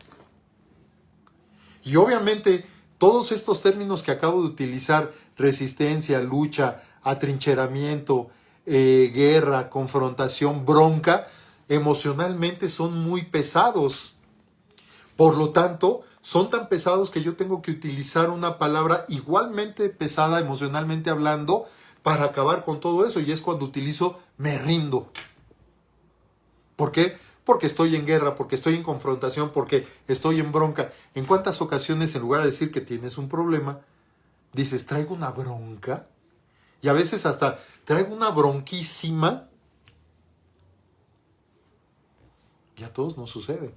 Y obviamente todos estos términos que acabo de utilizar, resistencia, lucha, atrincheramiento, guerra, confrontación, bronca, emocionalmente son muy pesados. Por lo tanto, son tan pesados que yo tengo que utilizar una palabra igualmente pesada emocionalmente hablando para acabar con todo eso. Y es cuando utilizo me rindo. ¿Por qué? Porque estoy en guerra, porque estoy en confrontación, porque estoy en bronca. ¿En cuántas ocasiones, en lugar de decir que tienes un problema, dices, traigo una bronca? Y a veces hasta traigo una bronquísima. Y a todos nos sucede.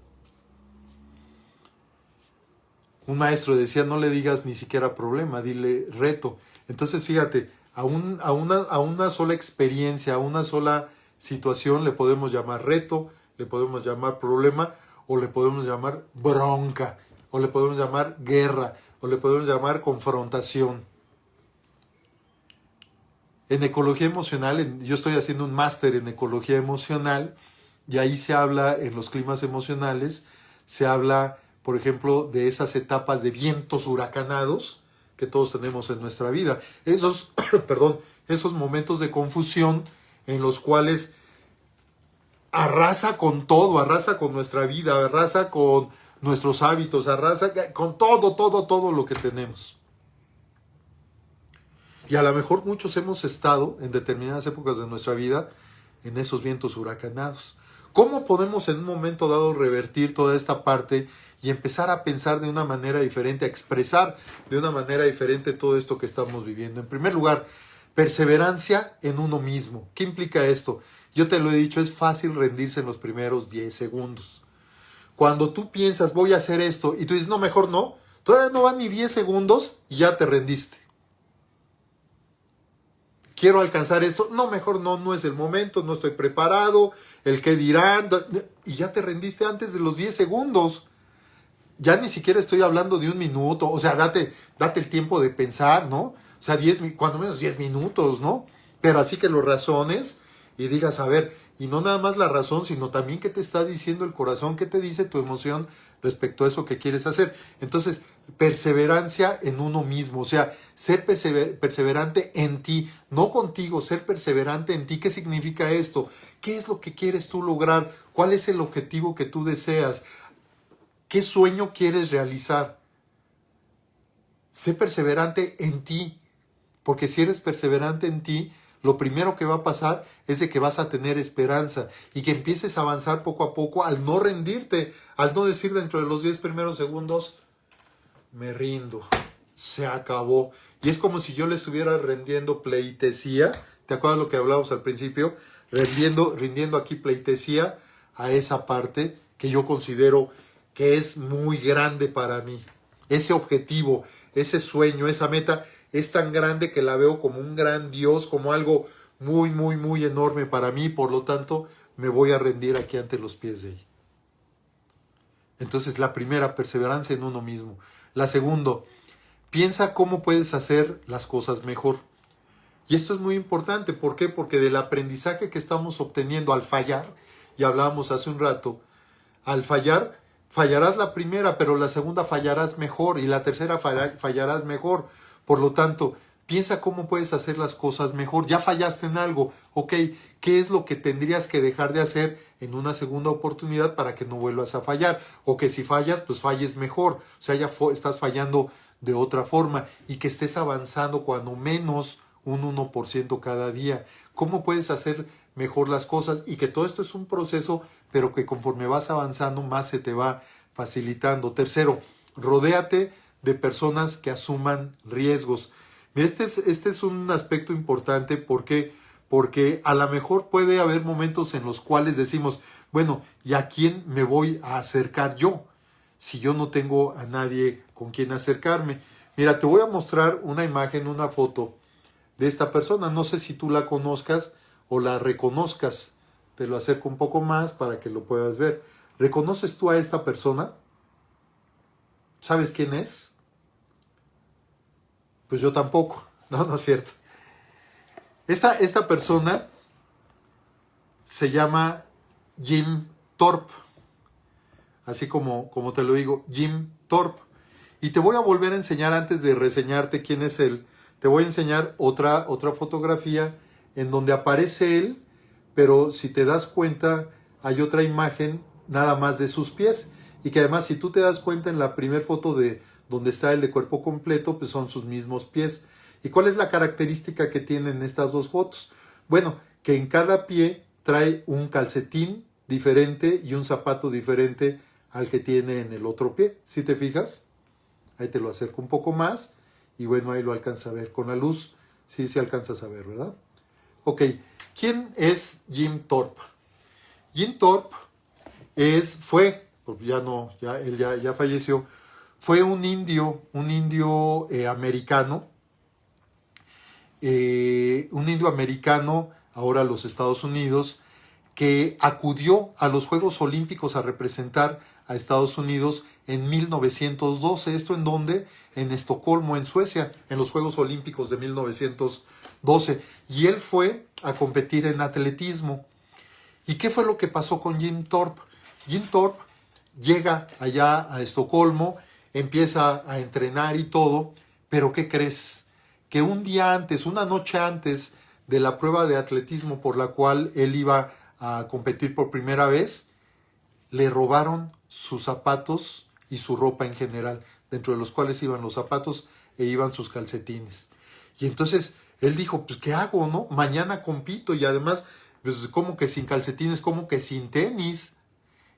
Un maestro decía, no le digas ni siquiera problema, dile reto. Entonces, fíjate, a una sola experiencia, a una sola situación le podemos llamar reto, le podemos llamar problema, o le podemos llamar bronca, o le podemos llamar guerra, o le podemos llamar confrontación. En ecología emocional, yo estoy haciendo un máster en ecología emocional, y ahí se habla, en los climas emocionales, se habla, por ejemplo, de esas etapas de vientos huracanados que todos tenemos en nuestra vida. Esos, esos momentos de confusión en los cuales arrasa con todo, arrasa con nuestra vida, arrasa con nuestros hábitos, arrasa con todo lo que tenemos. Y a lo mejor muchos hemos estado en determinadas épocas de nuestra vida en esos vientos huracanados. ¿Cómo podemos en un momento dado revertir toda esta parte y empezar a pensar de una manera diferente, a expresar de una manera diferente todo esto que estamos viviendo? En primer lugar, perseverancia en uno mismo. ¿Qué implica esto? Yo te lo he dicho, es fácil rendirse en los primeros 10 segundos. Cuando tú piensas, voy a hacer esto, y tú dices, no, mejor no, todavía no van ni 10 segundos y ya te rendiste. Quiero alcanzar esto, no, mejor no, no es el momento, no estoy preparado, el qué dirán, y ya te rendiste antes de los 10 segundos. Ya ni siquiera estoy hablando de un minuto, o sea, date el tiempo de pensar, ¿no? O sea, cuando menos 10 minutos, ¿no? Pero así que lo razones y digas, a ver, y no nada más la razón, sino también qué te está diciendo el corazón, qué te dice tu emoción respecto a eso que quieres hacer. Entonces, perseverancia en uno mismo, o sea, ser perseverante en ti, no contigo, ser perseverante en ti. ¿Qué significa esto? ¿Qué es lo que quieres tú lograr? ¿Cuál es el objetivo que tú deseas? ¿Qué sueño quieres realizar? Sé perseverante en ti, porque si eres perseverante en ti, lo primero que va a pasar es de que vas a tener esperanza y que empieces a avanzar poco a poco al no rendirte, al no decir dentro de los 10 primeros segundos, me rindo, se acabó. Y es como si yo le estuviera rindiendo pleitesía, ¿te acuerdas lo que hablábamos al principio? Rindiendo aquí pleitesía a esa parte que yo considero que es muy grande para mí. Ese objetivo, ese sueño, esa meta es tan grande que la veo como un gran Dios, como algo muy, muy, muy enorme para mí. Por lo tanto, me voy a rendir aquí ante los pies de ella. Entonces, la primera, perseverancia en uno mismo. La segunda, piensa cómo puedes hacer las cosas mejor. Y esto es muy importante. ¿Por qué? Porque del aprendizaje que estamos obteniendo al fallar, y hablábamos hace un rato, al fallar, fallarás la primera, pero la segunda fallarás mejor y la tercera fallarás mejor. Por lo tanto, piensa cómo puedes hacer las cosas mejor. Ya fallaste en algo, ok, ¿qué es lo que tendrías que dejar de hacer en una segunda oportunidad para que no vuelvas a fallar? O que si fallas, pues falles mejor. O sea, ya estás fallando de otra forma y que estés avanzando cuando menos un 1% cada día. ¿Cómo puedes hacer mejor las cosas? Y que todo esto es un proceso, pero que conforme vas avanzando más se te va facilitando. Tercero, rodéate de personas que asuman riesgos. Mira, este es un aspecto importante porque a lo mejor puede haber momentos en los cuales decimos, bueno, ¿y a quién me voy a acercar yo? Si yo no tengo a nadie con quien acercarme. Mira, te voy a mostrar una imagen, una foto de esta persona. No sé si tú la conozcas o la reconozcas. Te lo acerco un poco más para que lo puedas ver. ¿Reconoces tú a esta persona? ¿Sabes quién es? Pues yo tampoco. No, no es cierto. Esta persona se llama Jim Thorpe. Así como te lo digo, Jim Thorpe. Y te voy a volver a enseñar antes de reseñarte quién es él. Te voy a enseñar otra fotografía en donde aparece él, pero si te das cuenta hay otra imagen nada más de sus pies. Y que además si tú te das cuenta en la primera foto de donde está el de cuerpo completo, pues son sus mismos pies. ¿Y cuál es la característica que tienen estas dos fotos? Bueno, que en cada pie trae un calcetín diferente y un zapato diferente al que tiene en el otro pie. ¿Sí te fijas? Ahí te lo acerco un poco más y bueno, ahí lo alcanzas a ver con la luz. Sí, sí alcanzas a ver, ¿verdad? Ok, ¿quién es Jim Thorpe? Jim Thorpe porque él ya falleció, fue un indio americano, ahora a los Estados Unidos, que acudió a los Juegos Olímpicos a representar a Estados Unidos en 1912. ¿Esto en dónde? En Estocolmo, en Suecia, en los Juegos Olímpicos de 1912. Y él fue a competir en atletismo. ¿Y qué fue lo que pasó con Jim Thorpe? Jim Thorpe llega allá a Estocolmo, empieza a entrenar y todo, pero ¿qué crees? Que un día antes, una noche antes de la prueba de atletismo por la cual él iba a competir por primera vez, le robaron sus zapatos y su ropa en general, dentro de los cuales iban los zapatos e iban sus calcetines. Y entonces él dijo, pues ¿qué hago, no? Mañana compito y además, pues como que sin calcetines, como que sin tenis.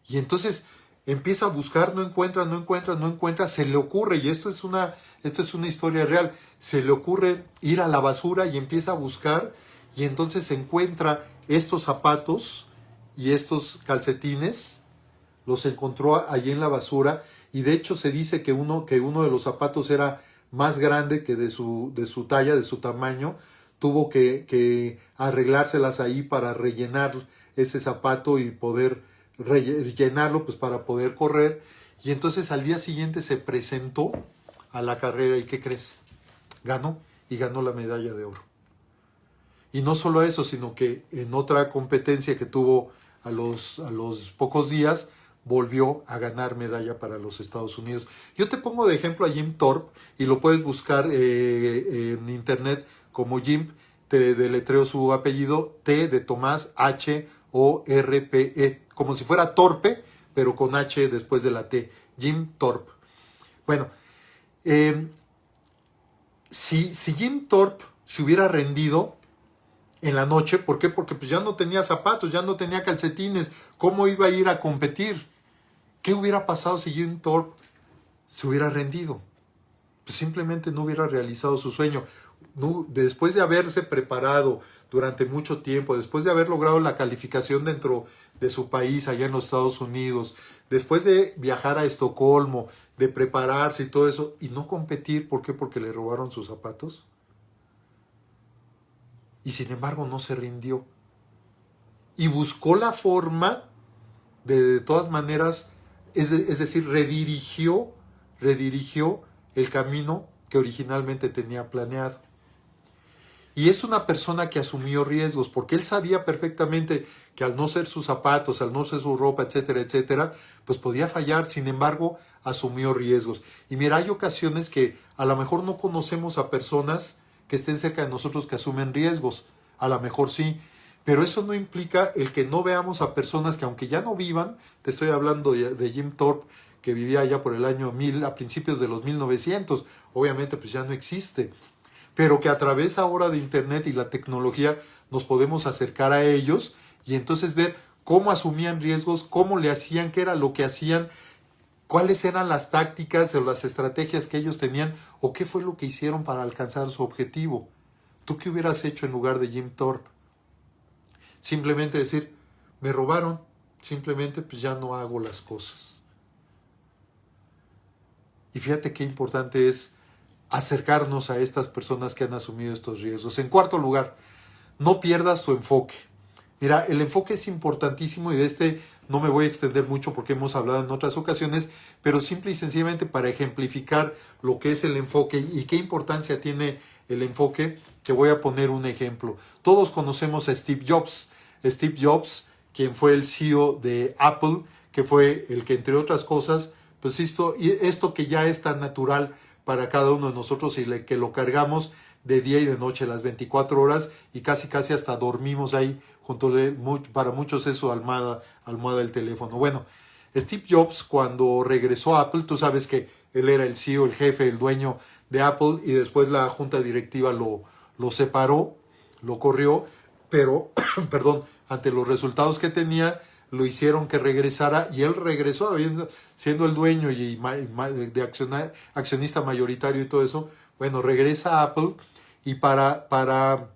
Y entonces empieza a buscar, no encuentra, se le ocurre, y esto es una historia real, se le ocurre ir a la basura y empieza a buscar, y entonces encuentra estos zapatos y estos calcetines, los encontró allí en la basura, y de hecho se dice que uno de los zapatos era más grande que de su talla, de su tamaño, tuvo que arreglárselas ahí para rellenar ese zapato y poder rellenarlo pues para poder correr. Y entonces al día siguiente se presentó a la carrera y ¿qué crees? Ganó la medalla de oro. Y no solo eso, sino que en otra competencia que tuvo a los pocos días, volvió a ganar medalla para los Estados Unidos. Yo te pongo de ejemplo a Jim Thorpe y lo puedes buscar en internet como Jim, te deletreo su apellido, T de Tomás, H-O-R-P-E, como si fuera torpe, pero con H después de la T, Jim Thorpe. Bueno, si Jim Thorpe se hubiera rendido en la noche, ¿por qué? Porque pues ya no tenía zapatos, ya no tenía calcetines, ¿cómo iba a ir a competir? ¿Qué hubiera pasado si Jim Thorpe se hubiera rendido? Pues simplemente no hubiera realizado su sueño. No, después de haberse preparado durante mucho tiempo, después de haber logrado la calificación dentro de su país, allá en los Estados Unidos, después de viajar a Estocolmo, de prepararse y todo eso, y no competir, ¿por qué? Porque le robaron sus zapatos. Y sin embargo no se rindió. Y buscó la forma de todas maneras, es decir, redirigió el camino que originalmente tenía planeado. Y es una persona que asumió riesgos, porque él sabía perfectamente que al no ser sus zapatos, al no ser su ropa, etcétera, etcétera, pues podía fallar, sin embargo, asumió riesgos. Y mira, hay ocasiones que a lo mejor no conocemos a personas que estén cerca de nosotros que asumen riesgos, a lo mejor sí, pero eso no implica el que no veamos a personas que aunque ya no vivan, te estoy hablando de Jim Thorpe, que vivía allá por el año 1000, a principios de los 1900, obviamente pues ya no existe, pero que a través ahora de internet y la tecnología nos podemos acercar a ellos y entonces ver cómo asumían riesgos, cómo le hacían, qué era lo que hacían, ¿Cuáles eran las tácticas o las estrategias que ellos tenían? ¿O qué fue lo que hicieron para alcanzar su objetivo? ¿Tú qué hubieras hecho en lugar de Jim Thorpe? Simplemente decir, me robaron, simplemente pues ya no hago las cosas. Y fíjate qué importante es acercarnos a estas personas que han asumido estos riesgos. En cuarto lugar, no pierdas tu enfoque. Mira, el enfoque es importantísimo y de este no me voy a extender mucho porque hemos hablado en otras ocasiones, pero simple y sencillamente para ejemplificar lo que es el enfoque y qué importancia tiene el enfoque, te voy a poner un ejemplo. Todos conocemos a Steve Jobs. Steve Jobs, quien fue el CEO de Apple, que fue el que, entre otras cosas, pues esto que ya es tan natural para cada uno de nosotros y que lo cargamos de día y de noche, las 24 horas, y casi hasta dormimos ahí, para muchos es su almohada del teléfono. Bueno, Steve Jobs, cuando regresó a Apple, tú sabes que él era el CEO, el jefe, el dueño de Apple, y después la junta directiva lo separó, lo corrió, pero, perdón, ante los resultados que tenía, lo hicieron que regresara, y él regresó siendo el dueño y de accionista mayoritario y todo eso. Bueno, regresa a Apple, y para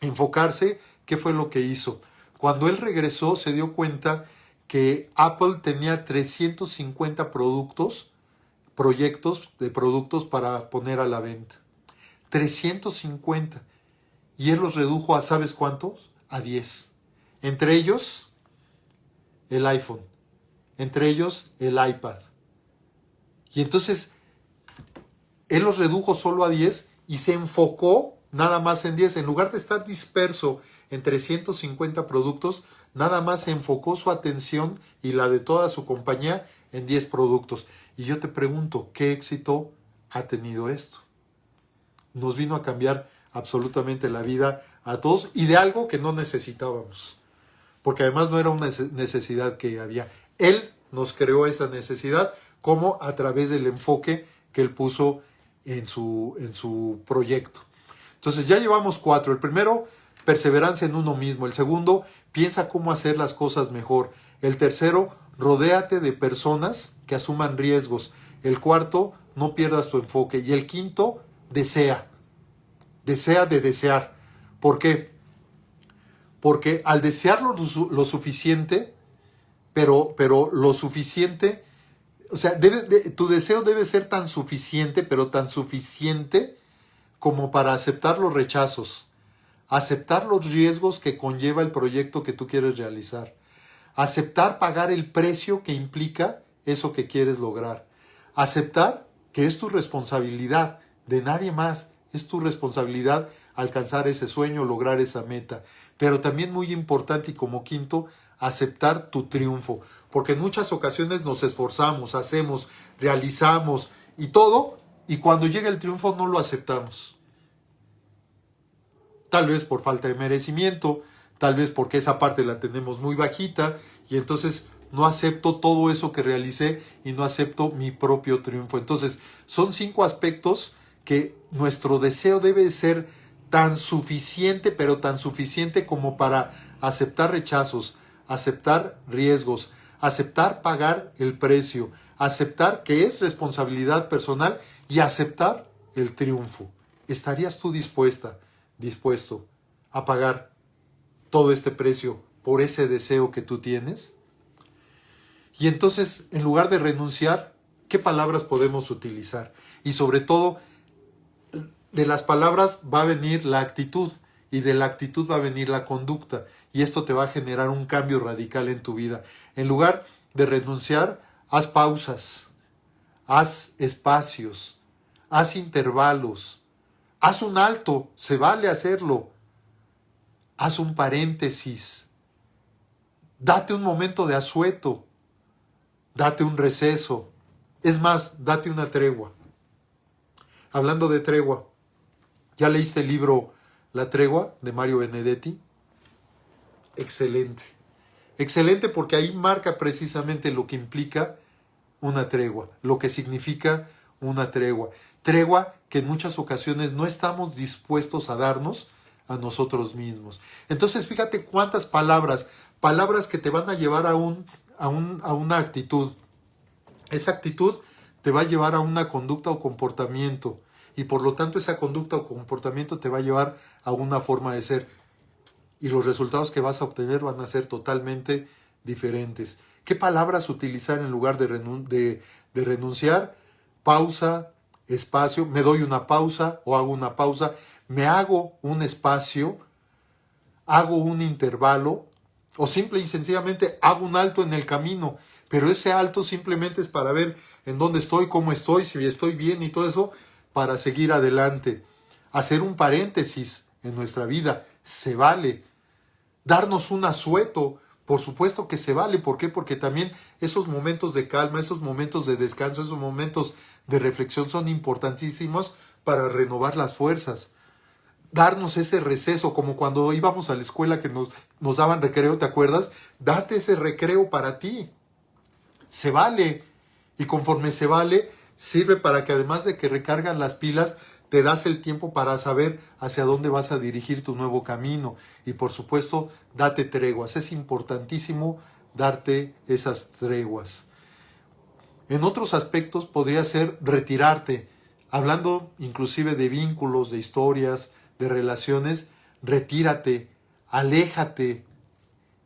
enfocarse, ¿qué fue lo que hizo? Cuando él regresó, se dio cuenta que Apple tenía 350 proyectos de productos para poner a la venta. 350. Y él los redujo a, ¿sabes cuántos? A 10. Entre ellos, el iPhone. Entre ellos, el iPad. Y entonces, él los redujo solo a 10 y se enfocó nada más en 10. En lugar de estar disperso en 350 productos, nada más se enfocó su atención y la de toda su compañía en 10 productos. Y yo te pregunto, ¿qué éxito ha tenido esto? Nos vino a cambiar absolutamente la vida a todos y de algo que no necesitábamos. Porque además no era una necesidad que había. Él nos creó esa necesidad como a través del enfoque que él puso en su proyecto. Entonces ya llevamos 4. El primero, perseverancia en uno mismo. El segundo, piensa cómo hacer las cosas mejor. El tercero, rodéate de personas que asuman riesgos. El cuarto, no pierdas tu enfoque. Y el quinto, desea. Desea de desear. ¿Por qué? Porque al desearlo lo suficiente, pero lo suficiente, o sea, tu deseo debe ser tan suficiente, pero tan suficiente como para aceptar los rechazos, aceptar los riesgos que conlleva el proyecto que tú quieres realizar, aceptar pagar el precio que implica eso que quieres lograr, aceptar que es tu responsabilidad, de nadie más, es tu responsabilidad alcanzar ese sueño, lograr esa meta, pero también muy importante y como quinto, aceptar tu triunfo, porque en muchas ocasiones nos esforzamos, hacemos, realizamos y todo, y cuando llega el triunfo no lo aceptamos. Tal vez por falta de merecimiento, tal vez porque esa parte la tenemos muy bajita y entonces no acepto todo eso que realicé y no acepto mi propio triunfo. Entonces son 5 aspectos que nuestro deseo debe ser tan suficiente, pero tan suficiente como para aceptar rechazos, aceptar riesgos, aceptar pagar el precio, aceptar que es responsabilidad personal y aceptar el triunfo. ¿Estarías tú dispuesto a pagar todo este precio por ese deseo que tú tienes? Y entonces, en lugar de renunciar, ¿qué palabras podemos utilizar? Y sobre todo, de las palabras va a venir la actitud y de la actitud va a venir la conducta y esto te va a generar un cambio radical en tu vida. En lugar de renunciar, haz pausas, haz espacios, haz intervalos, haz un alto, se vale hacerlo, haz un paréntesis, date un momento de asueto, date un receso, es más, date una tregua. Hablando de tregua, ¿ya leíste el libro La Tregua de Mario Benedetti? Excelente. Excelente porque ahí marca precisamente lo que implica una tregua, lo que significa una tregua. Tregua que en muchas ocasiones no estamos dispuestos a darnos a nosotros mismos. Entonces fíjate cuántas palabras que te van a llevar a una actitud. Esa actitud te va a llevar a una conducta o comportamiento y por lo tanto esa conducta o comportamiento te va a llevar a una forma de ser y los resultados que vas a obtener van a ser totalmente diferentes. ¿Qué palabras utilizar en lugar de renunciar? Pausa, espacio, me doy una pausa o hago una pausa, me hago un espacio, hago un intervalo o simple y sencillamente hago un alto en el camino, pero ese alto simplemente es para ver en dónde estoy, cómo estoy, si estoy bien y todo eso, para seguir adelante. Hacer un paréntesis en nuestra vida, se vale. Darnos un asueto, por supuesto que se vale. ¿Por qué? Porque también esos momentos de calma, esos momentos de descanso, esos momentos de reflexión son importantísimos para renovar las fuerzas. Darnos ese receso, como cuando íbamos a la escuela que nos daban recreo, ¿te acuerdas? Date ese recreo para ti. Se vale. Y conforme se vale, sirve para que además de que recargan las pilas, te das el tiempo para saber hacia dónde vas a dirigir tu nuevo camino. Y por supuesto, date treguas. Es importantísimo darte esas treguas. En otros aspectos podría ser retirarte. Hablando inclusive de vínculos, de historias, de relaciones, retírate, aléjate.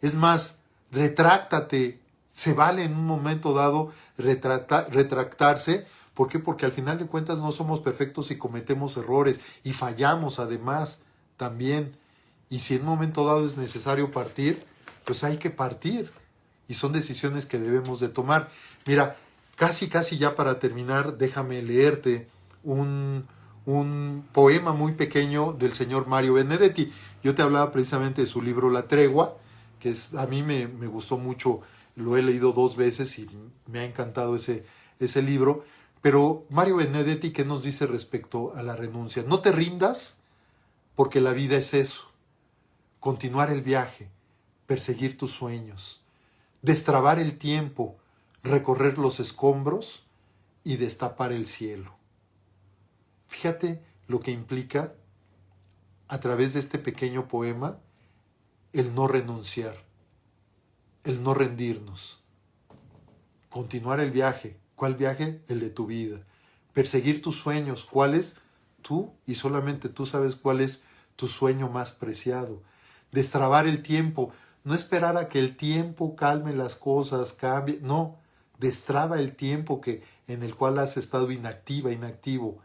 Es más, retráctate. Se vale en un momento dado retractarse. ¿Por qué? Porque al final de cuentas no somos perfectos y cometemos errores y fallamos además también. Y si en un momento dado es necesario partir, pues hay que partir. Y son decisiones que debemos de tomar. Mira, casi ya para terminar, déjame leerte un poema muy pequeño del señor Mario Benedetti. Yo te hablaba precisamente de su libro La Tregua, que a mí me gustó mucho, lo he leído 2 veces y me ha encantado ese libro. Pero Mario Benedetti, ¿qué nos dice respecto a la renuncia? No te rindas, porque la vida es eso. Continuar el viaje, perseguir tus sueños, destrabar el tiempo, recorrer los escombros y destapar el cielo. Fíjate lo que implica a través de este pequeño poema el no renunciar, el no rendirnos, continuar el viaje. ¿Cuál viaje? El de tu vida. Perseguir tus sueños. ¿Cuáles? Tú y solamente tú sabes cuál es tu sueño más preciado. Destrabar el tiempo. No esperar a que el tiempo calme las cosas, cambie. No, destraba el tiempo en el cual has estado inactivo.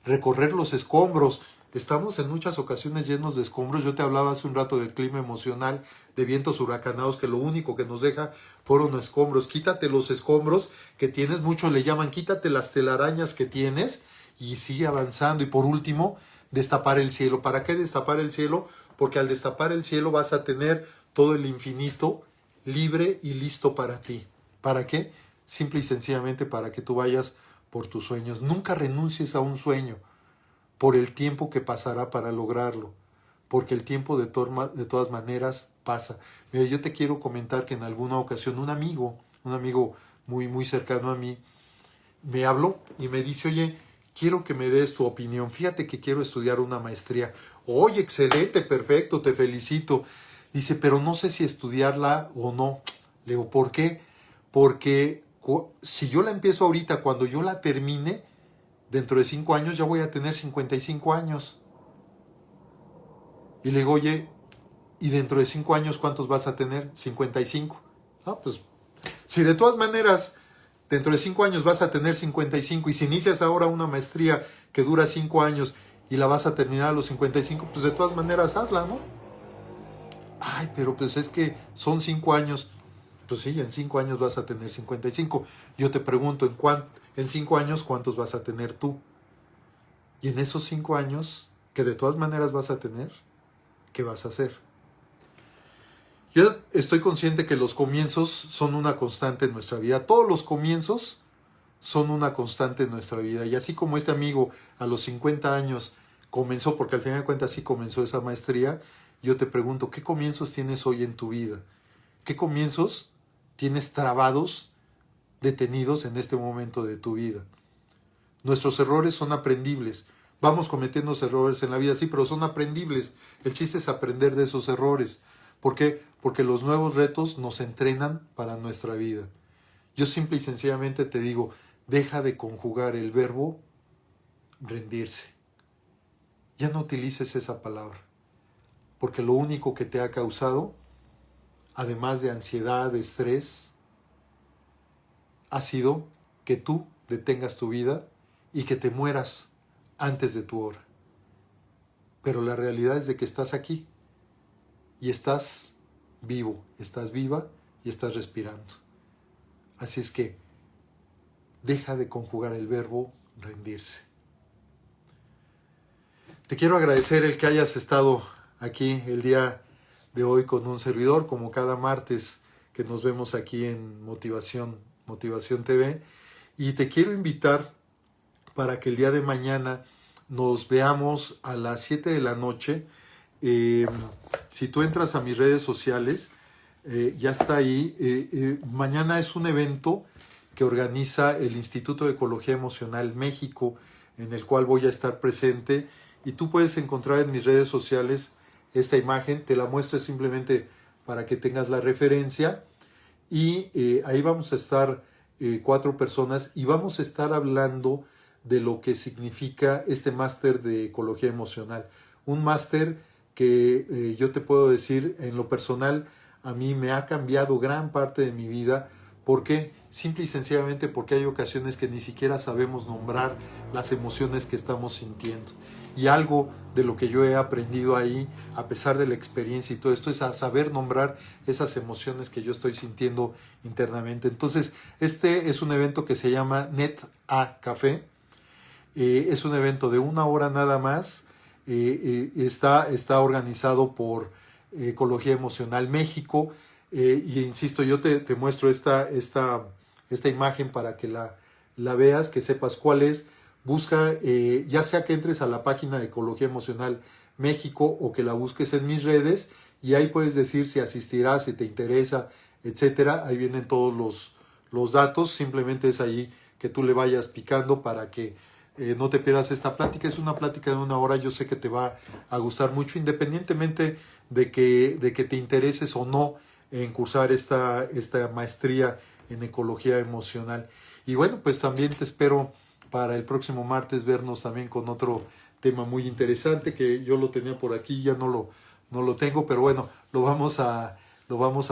Recorrer los escombros. Estamos en muchas ocasiones llenos de escombros. Yo te hablaba hace un rato del clima emocional, de vientos huracanados, que lo único que nos deja fueron escombros. Quítate los escombros que tienes, muchos le llaman, quítate las telarañas que tienes y sigue avanzando. Y por último, destapar el cielo. ¿Para qué destapar el cielo? Porque al destapar el cielo vas a tener todo el infinito libre y listo para ti. ¿Para qué? Simple y sencillamente para que tú vayas por tus sueños. Nunca renuncies a un sueño por el tiempo que pasará para lograrlo, porque el tiempo de todas maneras pasa. Mira, yo te quiero comentar que en alguna ocasión un amigo muy cercano a mí, me habló y me dice, oye, quiero que me des tu opinión, fíjate que quiero estudiar una maestría. Oye, excelente, perfecto, te felicito. Dice, pero no sé si estudiarla o no. Le digo, ¿por qué? Porque si yo la empiezo ahorita, cuando yo la termine, dentro de 5 años ya voy a tener 55 años. Y le digo, oye, ¿y dentro de 5 años cuántos vas a tener? 55. Ah, pues, si de todas maneras dentro de 5 años vas a tener 55 y si inicias ahora una maestría que dura 5 años y la vas a terminar a los 55, pues de todas maneras hazla, ¿no? Ay, pero pues es que son 5 años. Pues sí, en 5 años vas a tener 55. Yo te pregunto, en 5 años, ¿cuántos vas a tener tú? Y en esos 5 años, que de todas maneras vas a tener, ¿qué vas a hacer? Yo estoy consciente que los comienzos son una constante en nuestra vida. Todos los comienzos son una constante en nuestra vida. Y así como este amigo a los 50 años comenzó, porque al final de cuentas sí comenzó esa maestría, yo te pregunto, ¿qué comienzos tienes hoy en tu vida? ¿Qué comienzos tienes trabados, detenidos en este momento de tu vida? Nuestros errores son aprendibles. Vamos cometiendo errores en la vida, sí, pero son aprendibles. El chiste es aprender de esos errores. ¿Por qué? Porque los nuevos retos nos entrenan para nuestra vida. Yo simple y sencillamente te digo, deja de conjugar el verbo rendirse. Ya no utilices esa palabra, porque lo único que te ha causado, además de ansiedad, de estrés, ha sido que tú detengas tu vida y que te mueras antes de tu hora. Pero la realidad es de que estás aquí y estás vivo, estás viva y estás respirando. Así es que deja de conjugar el verbo rendirse. Te quiero agradecer el que hayas estado aquí el día de hoy con un servidor, como cada martes que nos vemos aquí en Motivación TV. Y te quiero invitar para que el día de mañana nos veamos a las 7 de la noche. Si tú entras a mis redes sociales, ya está ahí. Mañana es un evento que organiza el Instituto de Ecología Emocional México, en el cual voy a estar presente. Y tú puedes encontrar en mis redes sociales esta imagen. Te la muestro simplemente para que tengas la referencia. Y ahí vamos a estar 4 personas y vamos a estar hablando de lo que significa este máster de ecología emocional. Un máster que yo te puedo decir, en lo personal, a mí me ha cambiado gran parte de mi vida. ¿Por qué? Simple y sencillamente porque hay ocasiones que ni siquiera sabemos nombrar las emociones que estamos sintiendo. Y algo de lo que yo he aprendido ahí, a pesar de la experiencia y todo esto, es a saber nombrar esas emociones que yo estoy sintiendo internamente. Entonces, este es un evento que se llama Net a Café. Es un evento de 1 hora nada más. Está organizado por Ecología Emocional México. Y insisto, yo te muestro esta imagen para que la veas, que sepas cuál es. Busca, ya sea que entres a la página de Ecología Emocional México o que la busques en mis redes, y ahí puedes decir si asistirás, si te interesa, etcétera. Ahí vienen todos los datos. Simplemente es ahí que tú le vayas picando para que no te pierdas esta plática. Es una plática de 1 hora. Yo sé que te va a gustar mucho, independientemente de que te intereses o no en cursar esta maestría en ecología emocional. Y bueno, pues también te espero para el próximo martes vernos también con otro tema muy interesante, que yo lo tenía por aquí, ya no lo tengo, pero bueno, lo vamos a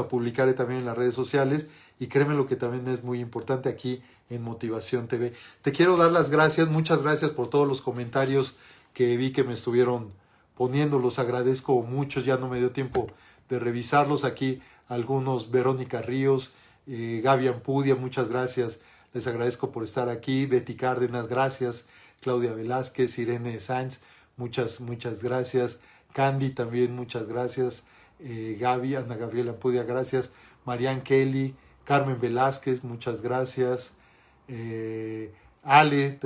publicar también en las redes sociales. Y créeme, lo que también es muy importante aquí en Motivación TV. Te quiero dar las gracias, muchas gracias por todos los comentarios que vi que me estuvieron poniendo. Los agradezco mucho, ya no me dio tiempo de revisarlos. Aquí algunos: Verónica Ríos, Gaby Ampudia, muchas gracias. Les agradezco por estar aquí. Betty Cárdenas, gracias. Claudia Velázquez, Irene Sáenz, muchas gracias. Candy también, muchas gracias. Gaby, Ana Gabriela Ampudia, gracias. Marian Kelly, Carmen Velázquez, muchas gracias. Ale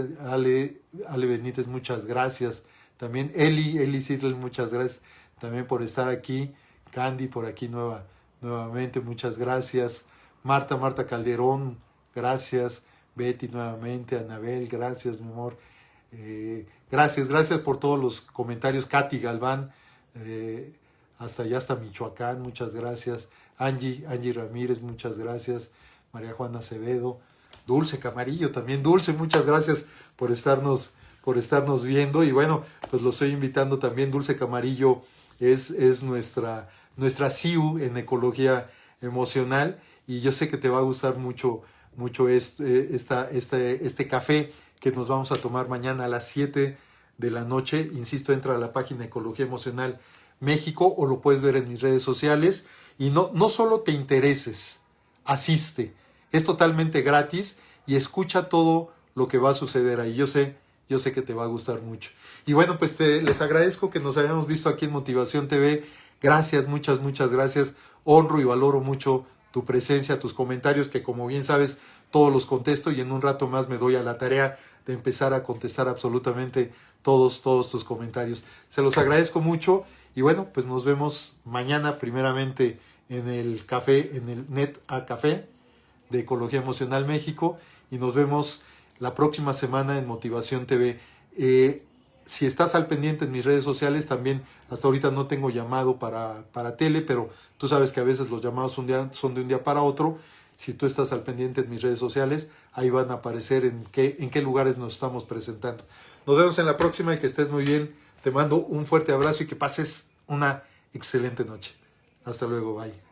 Benítez, muchas gracias. También Eli Sidl, muchas gracias también por estar aquí. Candy por aquí nuevamente, muchas gracias. Marta Calderón, gracias. Betty nuevamente. Anabel, gracias, mi amor. Gracias por todos los comentarios. Katy Galván, hasta allá, hasta Michoacán, muchas gracias. Angie Ramírez, muchas gracias. María Juana Acevedo. Dulce Camarillo también. Dulce, muchas gracias por estarnos viendo. Y bueno, pues los estoy invitando también. Dulce Camarillo es nuestra CIU en ecología emocional, y yo sé que te va a gustar mucho este café que nos vamos a tomar mañana a las 7 de la noche. Insisto, entra a la página Ecología Emocional México o lo puedes ver en mis redes sociales. Y no solo te intereses, asiste. Es totalmente gratis y escucha todo lo que va a suceder ahí. Yo sé que te va a gustar mucho. Y bueno, pues les agradezco que nos hayamos visto aquí en Motivación TV. Gracias, muchas gracias. Honro y valoro mucho tu presencia, tus comentarios, que como bien sabes, todos los contesto, y en un rato más me doy a la tarea de empezar a contestar absolutamente todos tus comentarios. Se los agradezco mucho. Y bueno, pues nos vemos mañana primeramente en el café, en el Net a Café de Ecología Emocional México, y nos vemos la próxima semana en Motivación TV. Si estás al pendiente en mis redes sociales, también hasta ahorita no tengo llamado para tele, pero tú sabes que a veces los llamados son de un día para otro. Si tú estás al pendiente en mis redes sociales, ahí van a aparecer en qué lugares nos estamos presentando. Nos vemos en la próxima y que estés muy bien. Te mando un fuerte abrazo y que pases una excelente noche. Hasta luego, bye.